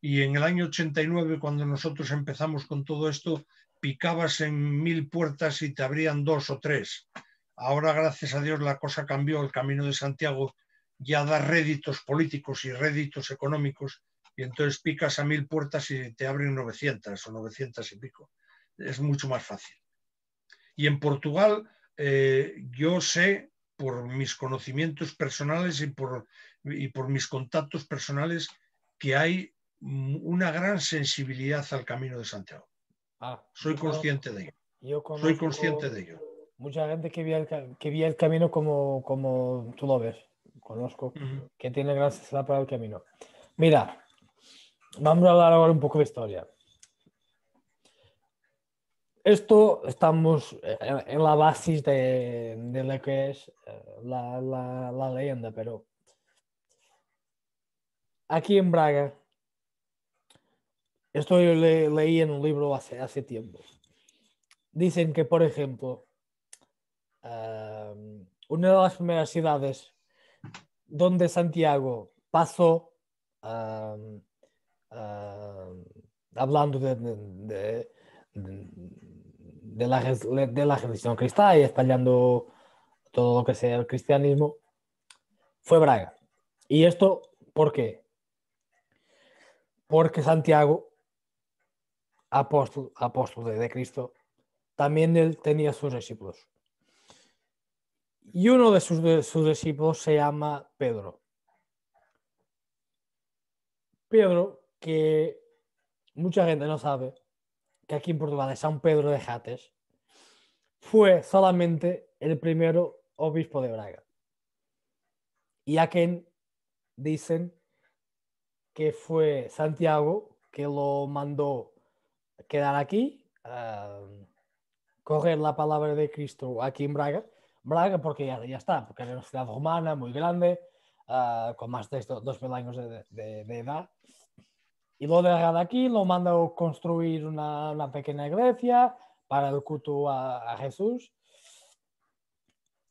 Y en el año 89, cuando nosotros empezamos con todo esto, picabas en 1000 puertas y te abrían 2 o 3. Ahora, gracias a Dios, la cosa cambió. El Camino de Santiago ya da réditos políticos y réditos económicos, y entonces picas a 1000 puertas y te abren 900 o 900 y pico. Es mucho más fácil. Y en Portugal, yo sé por mis conocimientos personales y por mis contactos personales que hay una gran sensibilidad al Camino de Santiago. Soy consciente de ello. Yo Soy consciente de conozco ello. mucha gente que vía el camino como tú lo ves. Conozco que tiene gran sensibilidad para el camino. Mira, vamos a hablar ahora un poco de historia. Esto estamos en la base de lo que es la leyenda, pero aquí en Braga, esto yo leí en un libro hace tiempo. Dicen que, por ejemplo, una de las primeras ciudades donde Santiago pasó, hablando de la religión cristiana y espallando todo lo que sea el cristianismo, fue Braga. ¿Y esto por qué? Porque Santiago, apóstol de Cristo, también él tenía sus discípulos. Y uno de sus discípulos se llama Pedro. Pedro, que mucha gente no sabe, que aquí en Portugal es San Pedro de Jates, fue solamente el primero obispo de Braga. Y a quien dicen que fue Santiago que lo mandó quedar aquí, coger la palabra de Cristo aquí en Braga. Braga porque ya está, porque era una ciudad romana muy grande, con más de 2000 años de edad. Y lo deja de aquí, lo manda a construir una pequeña iglesia para el culto a Jesús.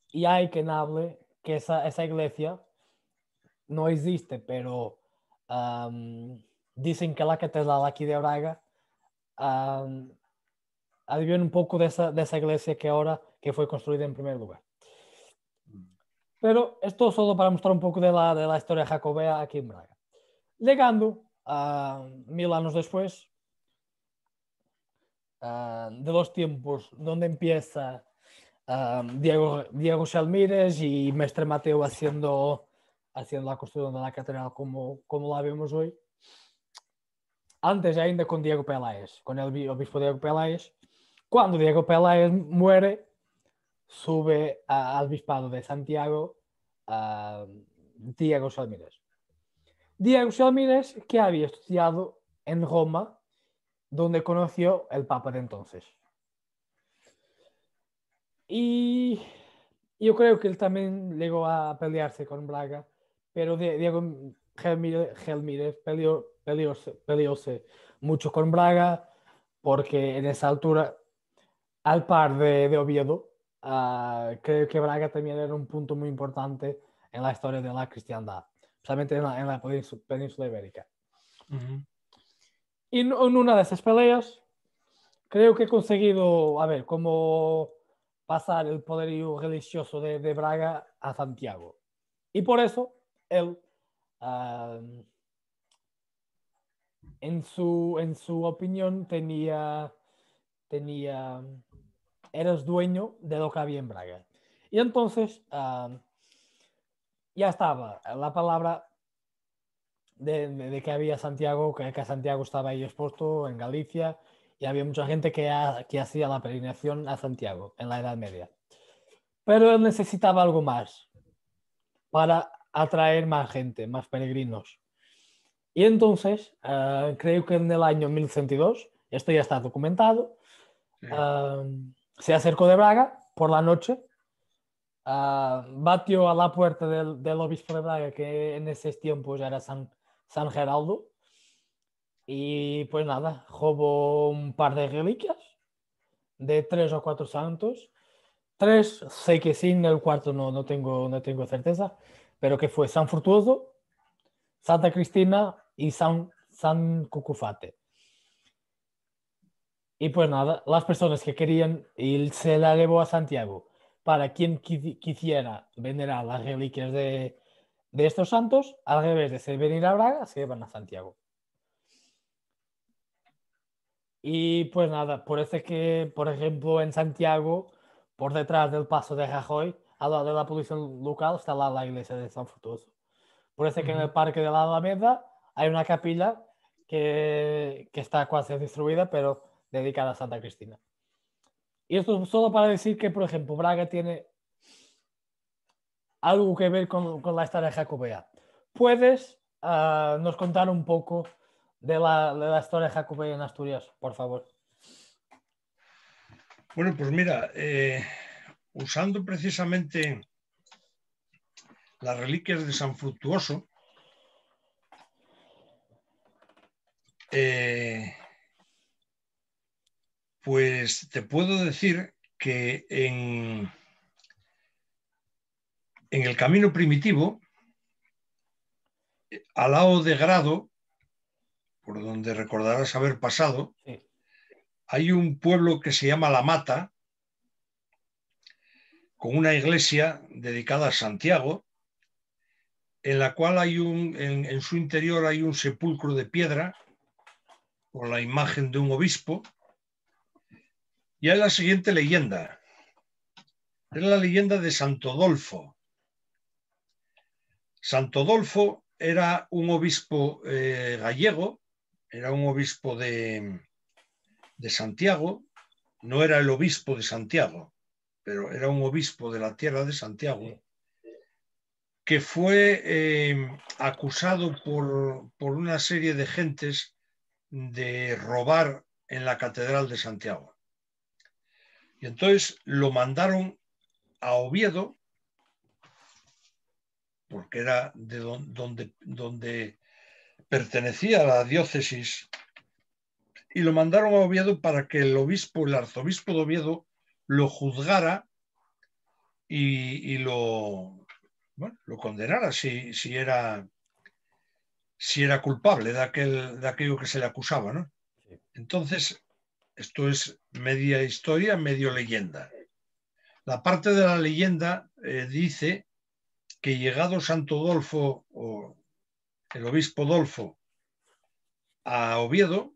Y hay quien hable que esa iglesia no existe, pero dicen que la catedral aquí de Braga adviene un poco de esa iglesia que fue construida en primer lugar. Pero esto solo para mostrar un poco de la historia jacobea aquí en Braga. Llegando a 1000 años después, de los tiempos donde empieza Diego Selmires y Mestre Mateo haciendo la construcción de la catedral como la vemos hoy. Antes ainda con Diego Peláez, con el obispo Diego Peláez. Cuando Diego Peláez muere, sube al bispado de Santiago Diego Selmires. Diego Selmires, que había estudiado en Roma, donde conoció el Papa de entonces. Y yo creo que él también llegó a pelearse con Braga, pero Diego Gelmírez peleóse mucho con Braga, porque en esa altura, al par de Oviedo, creo que Braga también era un punto muy importante en la historia de la cristiandad, especialmente en la península ibérica. Y en una de esas peleas, creo que he conseguido, como pasar el poderío religioso de Braga a Santiago. Y por eso él, en su opinión, eres dueño de lo que había en Braga. Y entonces ya estaba la palabra de que había Santiago, que Santiago estaba ahí expuesto en Galicia, y había mucha gente que hacía la peregrinación a Santiago en la Edad Media. Pero él necesitaba algo más para atraer más gente, más peregrinos. Y entonces, creo que en el año 1102, esto ya está documentado, se acercó de Braga por la noche, batió a la puerta del obispo de Braga, que en esos tiempos era San Geraldo, y pues nada, robó un par de reliquias de 3 o 4 santos. 3 sé que sí, el cuarto no tengo certeza, pero que fue San Frutuoso, Santa Cristina y San Cucufate. Y pues nada, las personas que querían ir se la llevó a Santiago para quien quisiera venerar las reliquias de estos santos, al revés de venir a Braga, se llevan a Santiago. Y pues nada, parece que, por ejemplo, en Santiago, por detrás del paso de Rajoy, al lado de la policía local, está la iglesia de San Frutuoso. Parece que en el parque de la Alameda hay una capilla que está casi destruida, pero dedicada a Santa Cristina. Y esto solo para decir que, por ejemplo, Braga tiene algo que ver con la historia jacobea. ¿Puedes nos contar un poco de la historia jacobea en Asturias, por favor? Bueno, pues mira, usando precisamente las reliquias de San Fructuoso, pues te puedo decir que en el camino primitivo, al lado de Grado, por donde recordarás haber pasado, sí, hay un pueblo que se llama La Mata, con una iglesia dedicada a Santiago, en la cual en su interior hay un sepulcro de piedra con la imagen de un obispo. Y hay la siguiente leyenda. Es la leyenda de Santo Dolfo. Santo Dolfo era un obispo gallego, era un obispo de Santiago, no era el obispo de Santiago, pero era un obispo de la tierra de Santiago, sí, que fue acusado por una serie de gentes de robar en la Catedral de Santiago. Y entonces lo mandaron a Oviedo, porque era de donde pertenecía a la diócesis, y lo mandaron a Oviedo para que el arzobispo de Oviedo, lo juzgara y lo condenara si era culpable de aquello que se le acusaba, ¿no? sí. Entonces, esto es media historia, medio leyenda. La parte de la leyenda dice que llegado Santo Dolfo, o el obispo Dolfo, a Oviedo,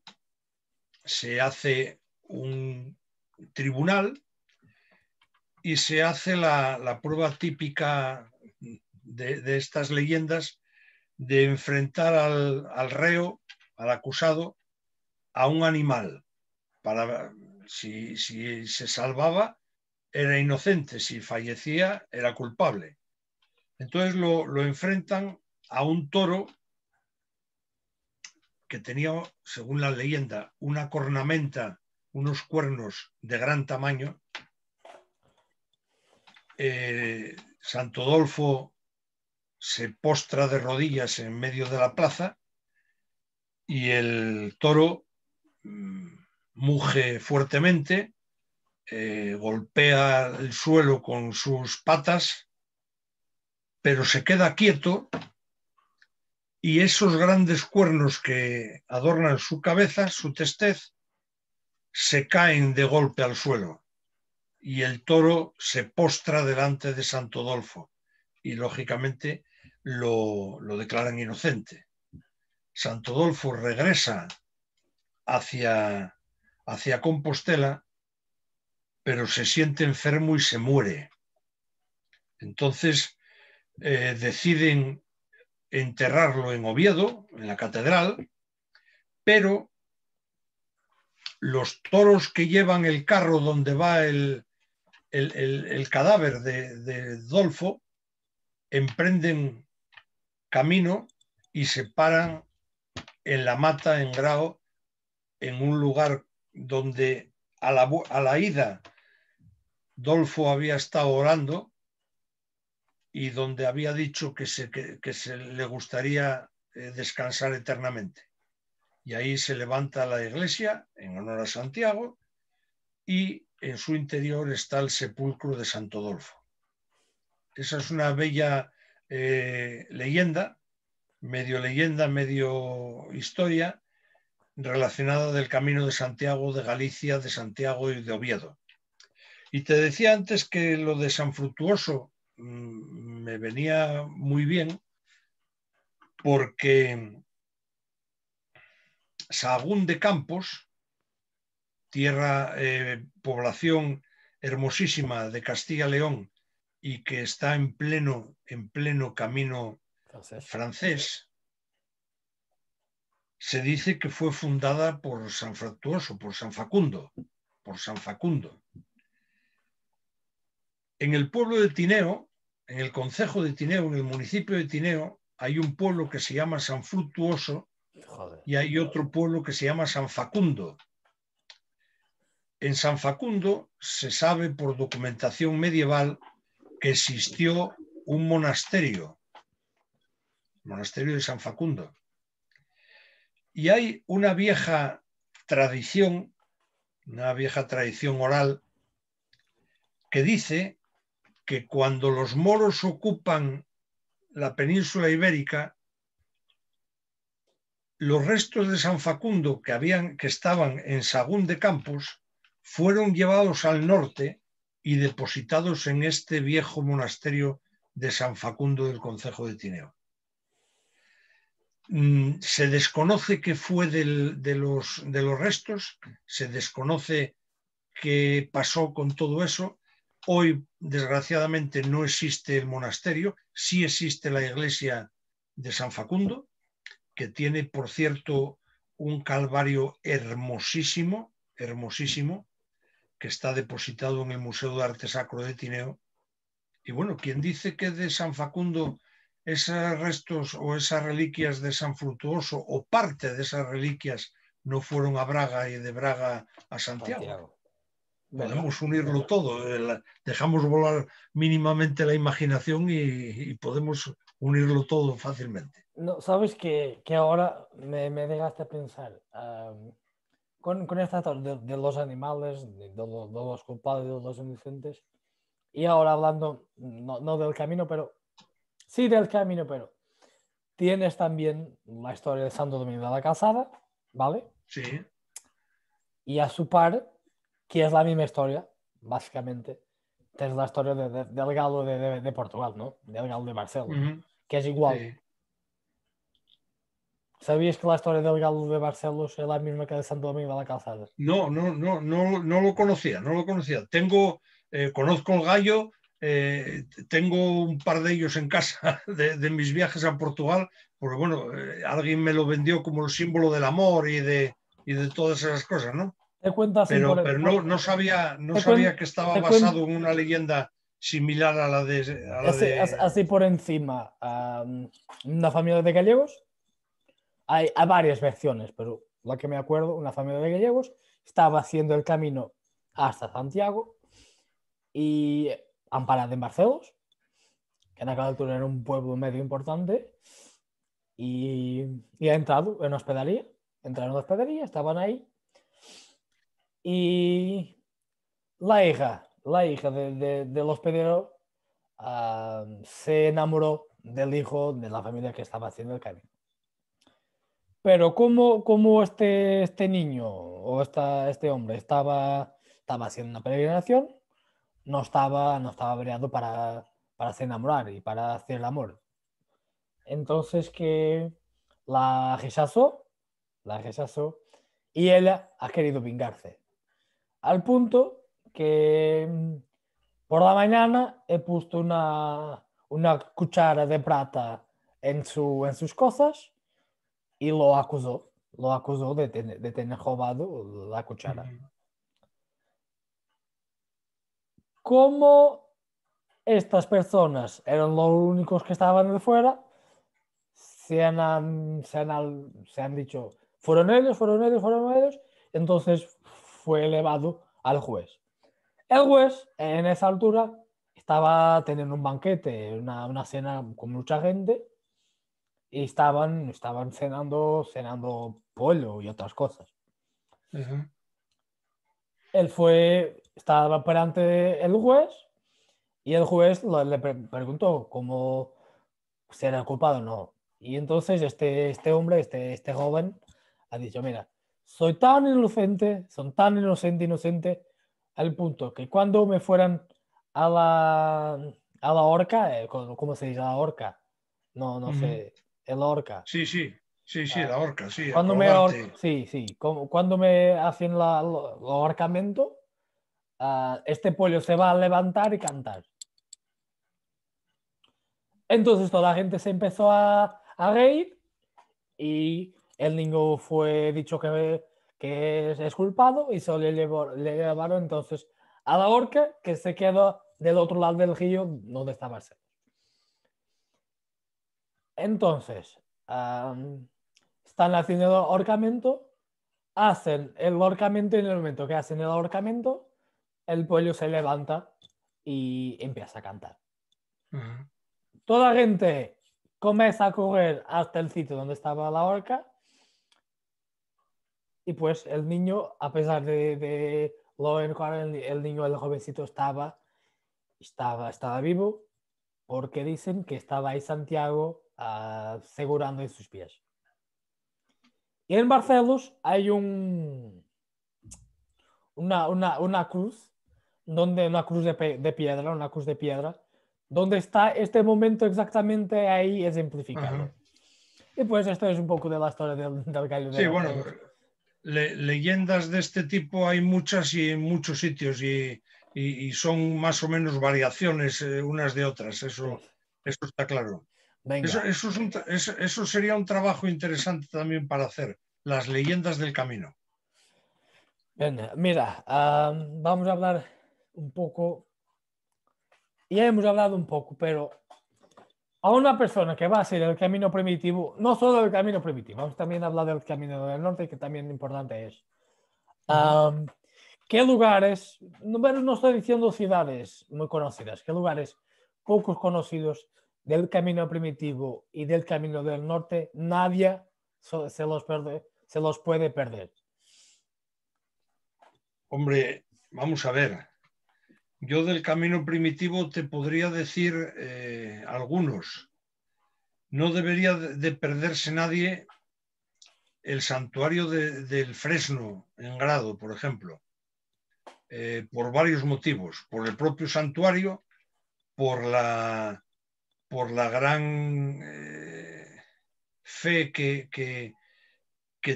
se hace un tribunal y se hace la prueba típica de estas leyendas de enfrentar al reo, al acusado, a un animal. Para, si se salvaba, era inocente; si fallecía, era culpable. Entonces lo enfrentan a un toro que tenía, según la leyenda, una cornamenta, unos cuernos de gran tamaño. Santo Dolfo se postra de rodillas en medio de la plaza y el toro muge fuertemente, golpea el suelo con sus patas, pero se queda quieto, y esos grandes cuernos que adornan su cabeza, su testez, se caen de golpe al suelo, y el toro se postra delante de Santo Dolfo y lógicamente lo declaran inocente. Santo Dolfo regresa hacia Compostela, pero se siente enfermo y se muere. Entonces deciden enterrarlo en Oviedo, en la catedral, pero los toros que llevan el carro donde va el cadáver de Dolfo emprenden camino y se paran en La Mata, en Grao, en un lugar donde a la ida Dolfo había estado orando y donde había dicho que se le gustaría descansar eternamente. Y ahí se levanta la iglesia en honor a Santiago, y en su interior está el sepulcro de Santo Dolfo. Esa es una bella leyenda, medio historia, relacionada del Camino de Santiago, de Galicia, de Santiago y de Oviedo. Y te decía antes que lo de San Frutuoso me venía muy bien porque Sahagún de Campos, tierra, población hermosísima de Castilla-León y que está en pleno camino francés, se dice que fue fundada por San Frutuoso, por San Facundo. En el pueblo de Tineo, en el concejo de Tineo, en el municipio de Tineo, hay un pueblo que se llama San Frutuoso y hay otro pueblo que se llama San Facundo. En San Facundo se sabe por documentación medieval que existió un monasterio, el monasterio de San Facundo. Y hay una vieja tradición oral que dice que cuando los moros ocupan la península ibérica, los restos de San Facundo que estaban en Sahagún de Campos fueron llevados al norte y depositados en este viejo monasterio de San Facundo del concejo de Tineo. Se desconoce qué fue de los restos, se desconoce qué pasó con todo eso. Hoy, desgraciadamente, no existe el monasterio, sí existe la iglesia de San Facundo, que tiene, por cierto, un calvario hermosísimo, que está depositado en el Museo de Arte Sacro de Tineo. Y bueno, quien dice que de San Facundo esos restos o esas reliquias de San Frutuoso o parte de esas reliquias no fueron a Braga y de Braga a Santiago. Podemos unirlo todo, dejamos volar mínimamente la imaginación y podemos unirlo todo fácilmente. No, sabes que ahora me dejaste a pensar con esta historia de los animales, de los culpables, de los inocentes, y ahora hablando, no del camino, pero sí del camino, pero tienes también la historia de Santo Domingo de la Calzada, ¿vale? Sí. Y a su par, que es la misma historia, básicamente, tienes la historia del galo de Portugal, ¿no? Del galo de Barcelos, que es igual. Sí. ¿Sabías que la historia del galo de Barcelos es la misma que de Santo Domingo de la Calzada? No lo conocía. Conozco el gallo, tengo un par de ellos en casa de mis viajes a Portugal, porque bueno, alguien me lo vendió como el símbolo del amor y de todas esas cosas, ¿no? Te cuento así Pero no sabía que estaba basado en una leyenda similar a la de... Así por encima, una familia de gallegos, hay varias versiones, pero la que me acuerdo, una familia de gallegos estaba haciendo el camino hasta Santiago y han parado en Barcelos, que en aquella altura era un pueblo medio importante, y ha entrado en hospedería, estaban ahí, y la hija del hospedero se enamoró del hijo de la familia que estaba haciendo el camino. Pero como este niño o este hombre estaba haciendo una peregrinación, no estaba breado para se enamorar y para hacer el amor. Entonces que la rechazó y ella ha querido vengarse. Al punto que por la mañana he puesto una cuchara de plata en sus cosas y lo acusó de tener robado la cuchara. Como estas personas eran los únicos que estaban de fuera, se han dicho, fueron ellos, entonces fue elevado al juez. El juez, en esa altura, estaba teniendo un banquete, una cena con mucha gente, y estaban cenando pollo y otras cosas. Él estaba perante el juez y el juez le preguntó ser el culpado, no. Y entonces este hombre, este joven, ha dicho, mira, soy tan inocente, son tan inocente, al punto que cuando me fueran a la horca, ¿cómo se dice la horca? No, no Ujú. sé, el horca. Sí, sí, sí, sí, la horca, sí, a Cuando colgarte. sí, sí, cuando me hacen el ahorcamiento, este pollo se va a levantar y cantar. Entonces toda la gente se empezó a reír y el niño fue dicho que es culpado y se le llevaron entonces a la horca que se quedó del otro lado del río donde estaba el cerdo. Entonces, están haciendo el ahorcamiento, hacen el ahorcamiento y en el momento que hacen el ahorcamiento, el pollo se levanta y empieza a cantar. Ujú. Toda la gente comienza a correr hasta el sitio donde estaba la horca y pues el niño, a pesar de lo enojado, el niño, el jovencito estaba vivo porque dicen que estaba ahí Santiago asegurando en sus pies. Y en Barcelos hay una cruz, una cruz de piedra, una cruz de piedra, donde está este momento exactamente ahí ejemplificado. Ajá. Y pues esto es un poco de la historia del gallo de Sí, bueno, Barcelos. leyendas de este tipo hay muchas y en muchos sitios y son más o menos variaciones unas de otras, Sí. eso está claro. Venga, Eso sería un trabajo interesante también para hacer, las leyendas del camino. venga, mira, vamos a hablar un poco, ya hemos hablado un poco, pero a una persona que va a hacer el camino primitivo, no solo el camino primitivo, vamos también a hablar del camino del norte, que también importante es. Ujú. ¿Qué lugares, no estoy diciendo ciudades muy conocidas, qué lugares pocos conocidos del camino primitivo y del camino del norte, nadie se los puede perder? Hombre, vamos a ver, yo del camino primitivo te podría decir algunos. No debería de perderse nadie el santuario del Fresno en Grado, por ejemplo, por varios motivos. Por el propio santuario, por por la gran fe que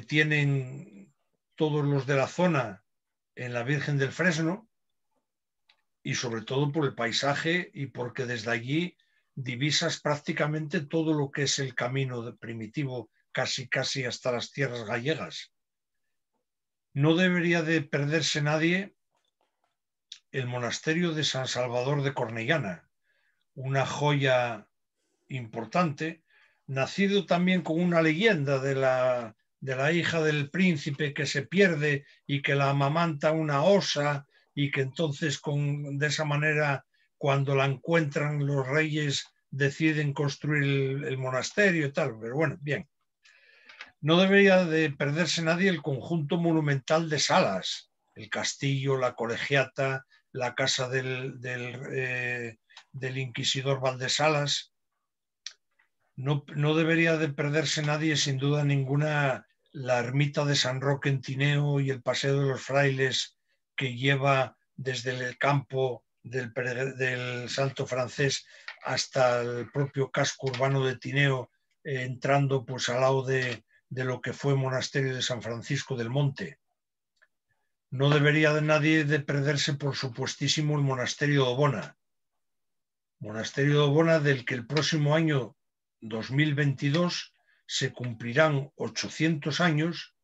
tienen todos los de la zona en la Virgen del Fresno y sobre todo por el paisaje y porque desde allí divisas prácticamente todo lo que es el camino primitivo, casi hasta las tierras gallegas. No debería de perderse nadie el monasterio de San Salvador de Cornellana, una joya importante, nacido también con una leyenda de la hija del príncipe que se pierde y que la amamanta una osa y que entonces de esa manera cuando la encuentran los reyes deciden construir el monasterio y tal. Pero bueno, bien. No debería de perderse nadie el conjunto monumental de salas, el castillo, la colegiata, la casa del inquisidor Valdesalas. No debería de perderse nadie, sin duda ninguna, la ermita de San Roque en Tineo y el Paseo de los Frailes que lleva desde el campo del Salto Francés hasta el propio casco urbano de Tineo, entrando pues al lado de lo que fue Monasterio de San Francisco del Monte. No debería de nadie de perderse, por supuestísimo, el Monasterio de Obona. Monasterio de Obona del que el próximo año 2022 se cumplirán 800 años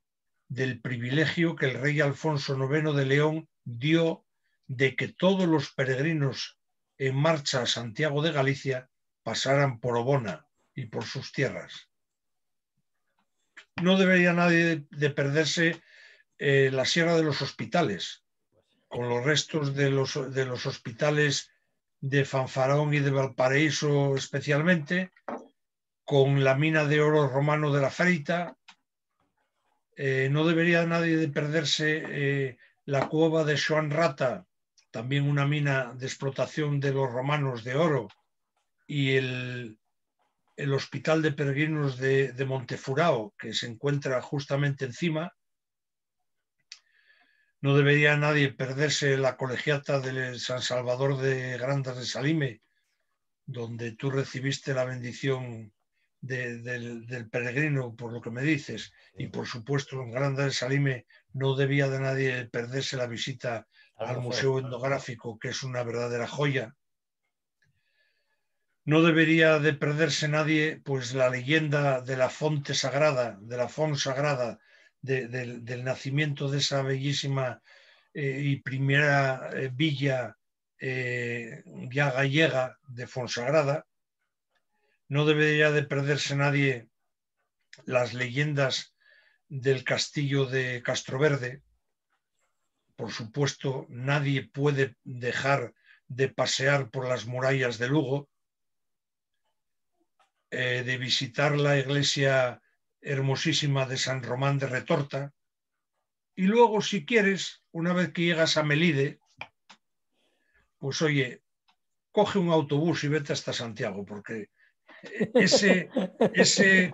del privilegio que el rey Alfonso IX de León dio de que todos los peregrinos en marcha a Santiago de Galicia pasaran por Obona y por sus tierras. No debería nadie de perderse la Sierra de los Hospitales, con los restos de los hospitales de Fanfarón y de Valparaíso especialmente, con la mina de oro romano de la Freita. No debería nadie de perderse la cueva de Xoan Rata, también una mina de explotación de los romanos de oro, y el Hospital de Peregrinos de Montefurao, que se encuentra justamente encima. No debería nadie perderse la colegiata de San Salvador de Grandas de Salime, donde tú recibiste la bendición del peregrino, por lo que me dices. Y por supuesto, en Grandas de Salime no debía de nadie perderse la visita al Museo Etnográfico, que es una verdadera joya. No debería de perderse nadie pues la leyenda de la fonte sagrada, de la font sagrada, del nacimiento de esa bellísima y primera villa ya gallega de Fonsagrada. No debería de perderse nadie las leyendas del castillo de Castroverde. Por supuesto, nadie puede dejar de pasear por las murallas de Lugo, de visitar la iglesia hermosísima de San Román de Retorta. Y luego, si quieres, una vez que llegas a Melide, pues oye, coge un autobús y vete hasta Santiago, porque ese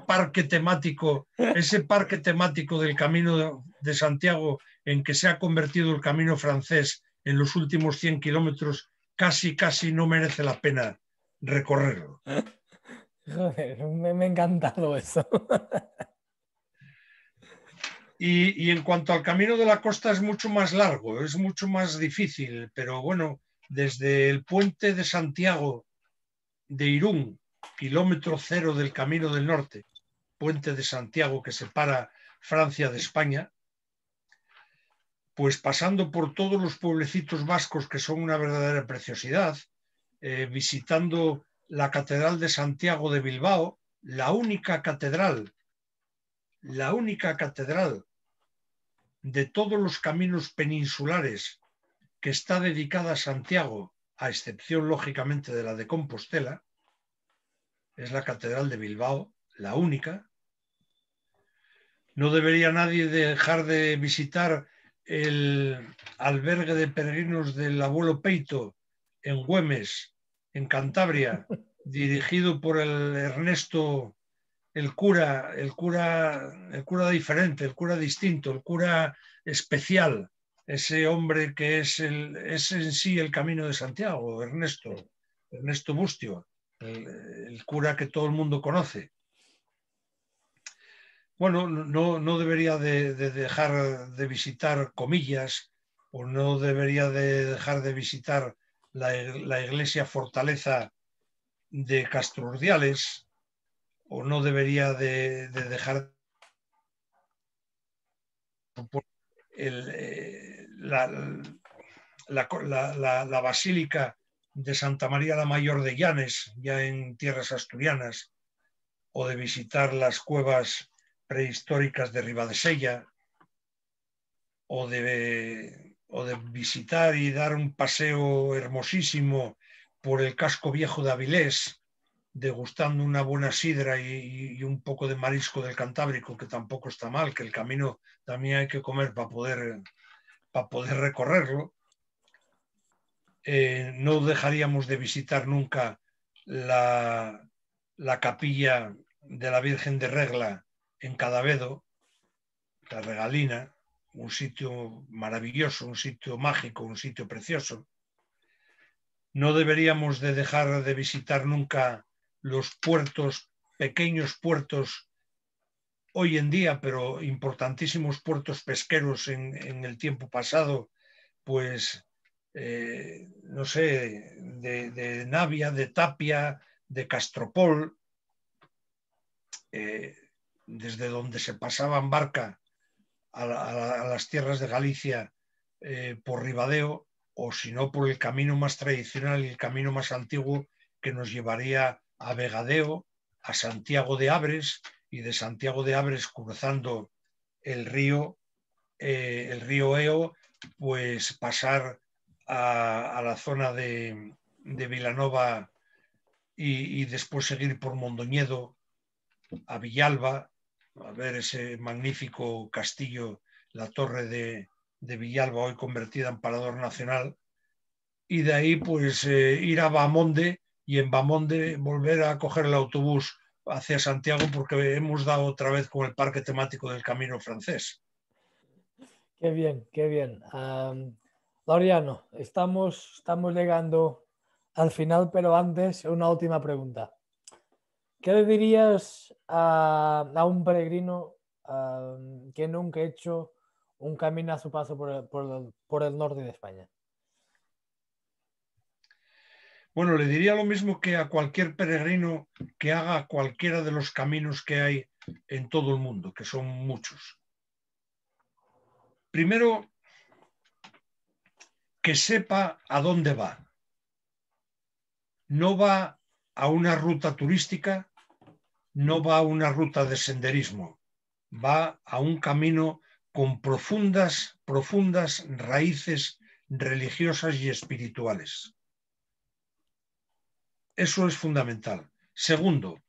parque temático del Camino de Santiago, en que se ha convertido el camino francés en los últimos 100 kilómetros, casi no merece la pena recorrerlo. Joder, me ha encantado eso. Y en cuanto al camino de la costa es mucho más largo, es mucho más difícil, pero bueno, desde el puente de Santiago de Irún, kilómetro cero del Camino del Norte, puente de Santiago que separa Francia de España, pues pasando por todos los pueblecitos vascos que son una verdadera preciosidad, visitando la Catedral de Santiago de Bilbao, la única catedral de todos los caminos peninsulares que está dedicada a Santiago, a excepción lógicamente de la de Compostela, es la Catedral de Bilbao, la única. No debería nadie dejar de visitar el albergue de peregrinos del abuelo Peito en Güemes, en Cantabria, dirigido por el Ernesto, el cura diferente, el cura distinto, el cura especial, ese hombre que es en sí el Camino de Santiago, Ernesto Bustio, el cura que todo el mundo conoce. Bueno, no debería de dejar de visitar Comillas, o no debería de dejar de visitar la iglesia fortaleza de Castrurdiales, o no debería de dejar la basílica de Santa María la Mayor de Llanes, ya en tierras asturianas, o de visitar las cuevas prehistóricas de Ribadesella, o de visitar y dar un paseo hermosísimo por el casco viejo de Avilés, degustando una buena sidra y un poco de marisco del Cantábrico, que tampoco está mal, que el camino también hay que comer para poder recorrerlo. No dejaríamos de visitar nunca la capilla de la Virgen de Regla en Cadavedo, la Regalina, un sitio maravilloso, un sitio mágico, un sitio precioso. No deberíamos de dejar de visitar nunca los puertos, pequeños puertos hoy en día, pero importantísimos puertos pesqueros en el tiempo pasado, pues no sé, de Navia, de Tapia, de Castropol, desde donde se pasaba en barca a las tierras de Galicia por Ribadeo, o si no por el camino más tradicional y el camino más antiguo que nos llevaría a Vegadeo, a Santiago de Abres, y de Santiago de Abres cruzando el río Eo, pues pasar a la zona de Vilanova y después seguir por Mondoñedo a Villalba, a ver ese magnífico castillo, la torre de Villalba, hoy convertida en parador nacional, y de ahí pues ir a Bamonde, y en Bamonde volver a coger el autobús hacia Santiago porque hemos dado otra vez con el parque temático del Camino francés. Qué bien, qué bien. Laureano, estamos llegando al final, pero antes una última pregunta. ¿Qué le dirías a un peregrino que nunca ha hecho un camino a su paso por el norte de España? Bueno, le diría lo mismo que a cualquier peregrino que haga cualquiera de los caminos que hay en todo el mundo, que son muchos. Primero, que sepa a dónde va. No va a una ruta turística, no va a una ruta de senderismo, va a un camino con profundas raíces religiosas y espirituales. Eso es fundamental. Segundo,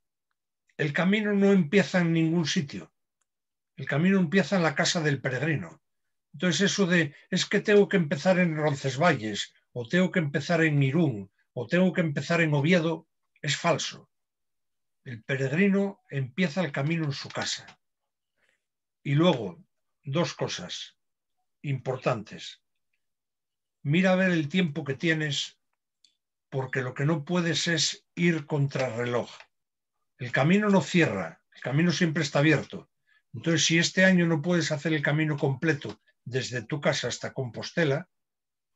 el camino no empieza en ningún sitio. El camino empieza en la casa del peregrino. Entonces eso de, es que tengo que empezar en Roncesvalles, o tengo que empezar en Irún, o tengo que empezar en Oviedo, es falso. El peregrino empieza el camino en su casa. Y luego, dos cosas importantes. Mira a ver el tiempo que tienes, porque lo que no puedes es ir contra reloj. El camino no cierra, el camino siempre está abierto. Entonces, si este año no puedes hacer el camino completo desde tu casa hasta Compostela,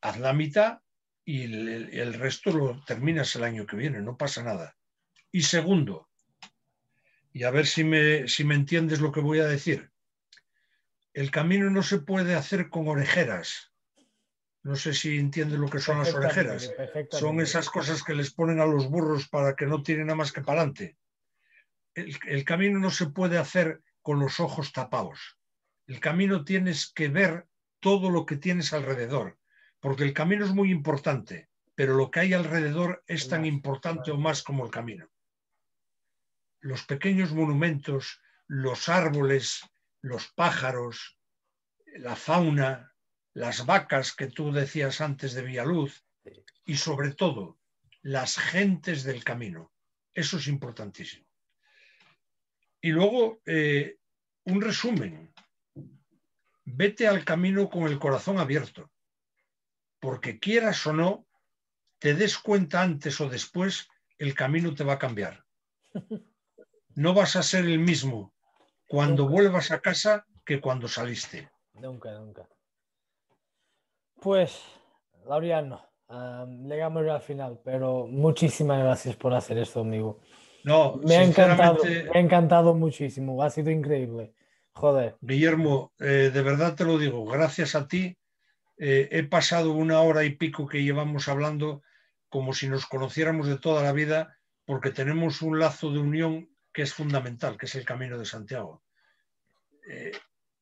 haz la mitad y el resto lo terminas el año que viene, no pasa nada. Y segundo, y a ver si me entiendes lo que voy a decir, el camino no se puede hacer con orejeras. No sé si entiendes lo que son las orejeras. Son Perfectamente. esas cosas que les ponen a los burros para que no tiren nada más que para adelante. El camino no se puede hacer con los ojos tapados. El camino tienes que ver todo lo que tienes alrededor, porque el camino es muy importante, pero lo que hay alrededor es tan importante o más como el camino. Los pequeños monumentos, los árboles, los pájaros, la fauna, las vacas que tú decías antes de Villaluz, y sobre todo las gentes del camino. Eso es importantísimo. Y luego, un resumen. Vete al camino con el corazón abierto, porque quieras o no, te des cuenta antes o después, el camino te va a cambiar. No vas a ser el mismo cuando vuelvas a casa que cuando saliste. Nunca, nunca. Pues, Laureano, llegamos al final, pero muchísimas gracias por hacer esto, amigo. No, Me sinceramente, ha encantado muchísimo, ha sido increíble. Joder. Guillermo, de verdad te lo digo, gracias a ti he pasado una hora y pico que llevamos hablando como si nos conociéramos de toda la vida, porque tenemos un lazo de unión que es fundamental, que es el Camino de Santiago.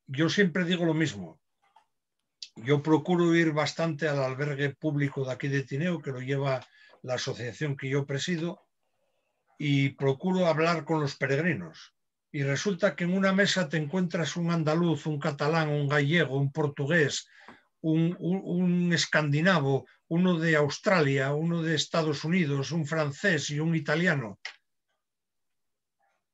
Yo siempre digo lo mismo. Yo procuro ir bastante al albergue público de aquí de Tineo, que lo lleva la asociación que yo presido, y procuro hablar con los peregrinos. Y resulta que en una mesa te encuentras un andaluz, un catalán, un gallego, un portugués, un escandinavo, uno de Australia, uno de Estados Unidos, un francés y un italiano,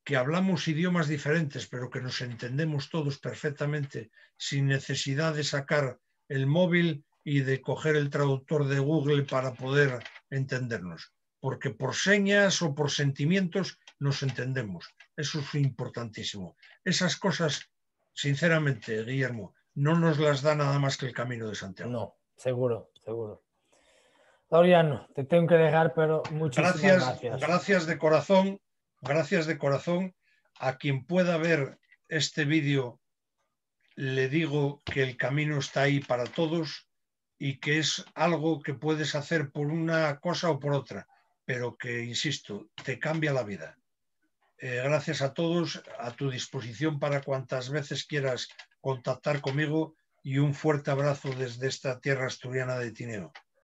que hablamos idiomas diferentes, pero que nos entendemos todos perfectamente, sin necesidad de sacar el móvil y de coger el traductor de Google para poder entendernos, porque por señas o por sentimientos nos entendemos. Eso es importantísimo. Esas cosas, sinceramente, Guillermo, no nos las da nada más que el Camino de Santiago. No, seguro, seguro. Laureano, te tengo que dejar, pero muchísimas gracias. Gracias de corazón. A quien pueda ver este vídeo, le digo que el camino está ahí para todos y que es algo que puedes hacer por una cosa o por otra, pero que, insisto, te cambia la vida. Gracias a todos, a tu disposición para cuantas veces quieras contactar conmigo y un fuerte abrazo desde esta tierra asturiana de Tineo.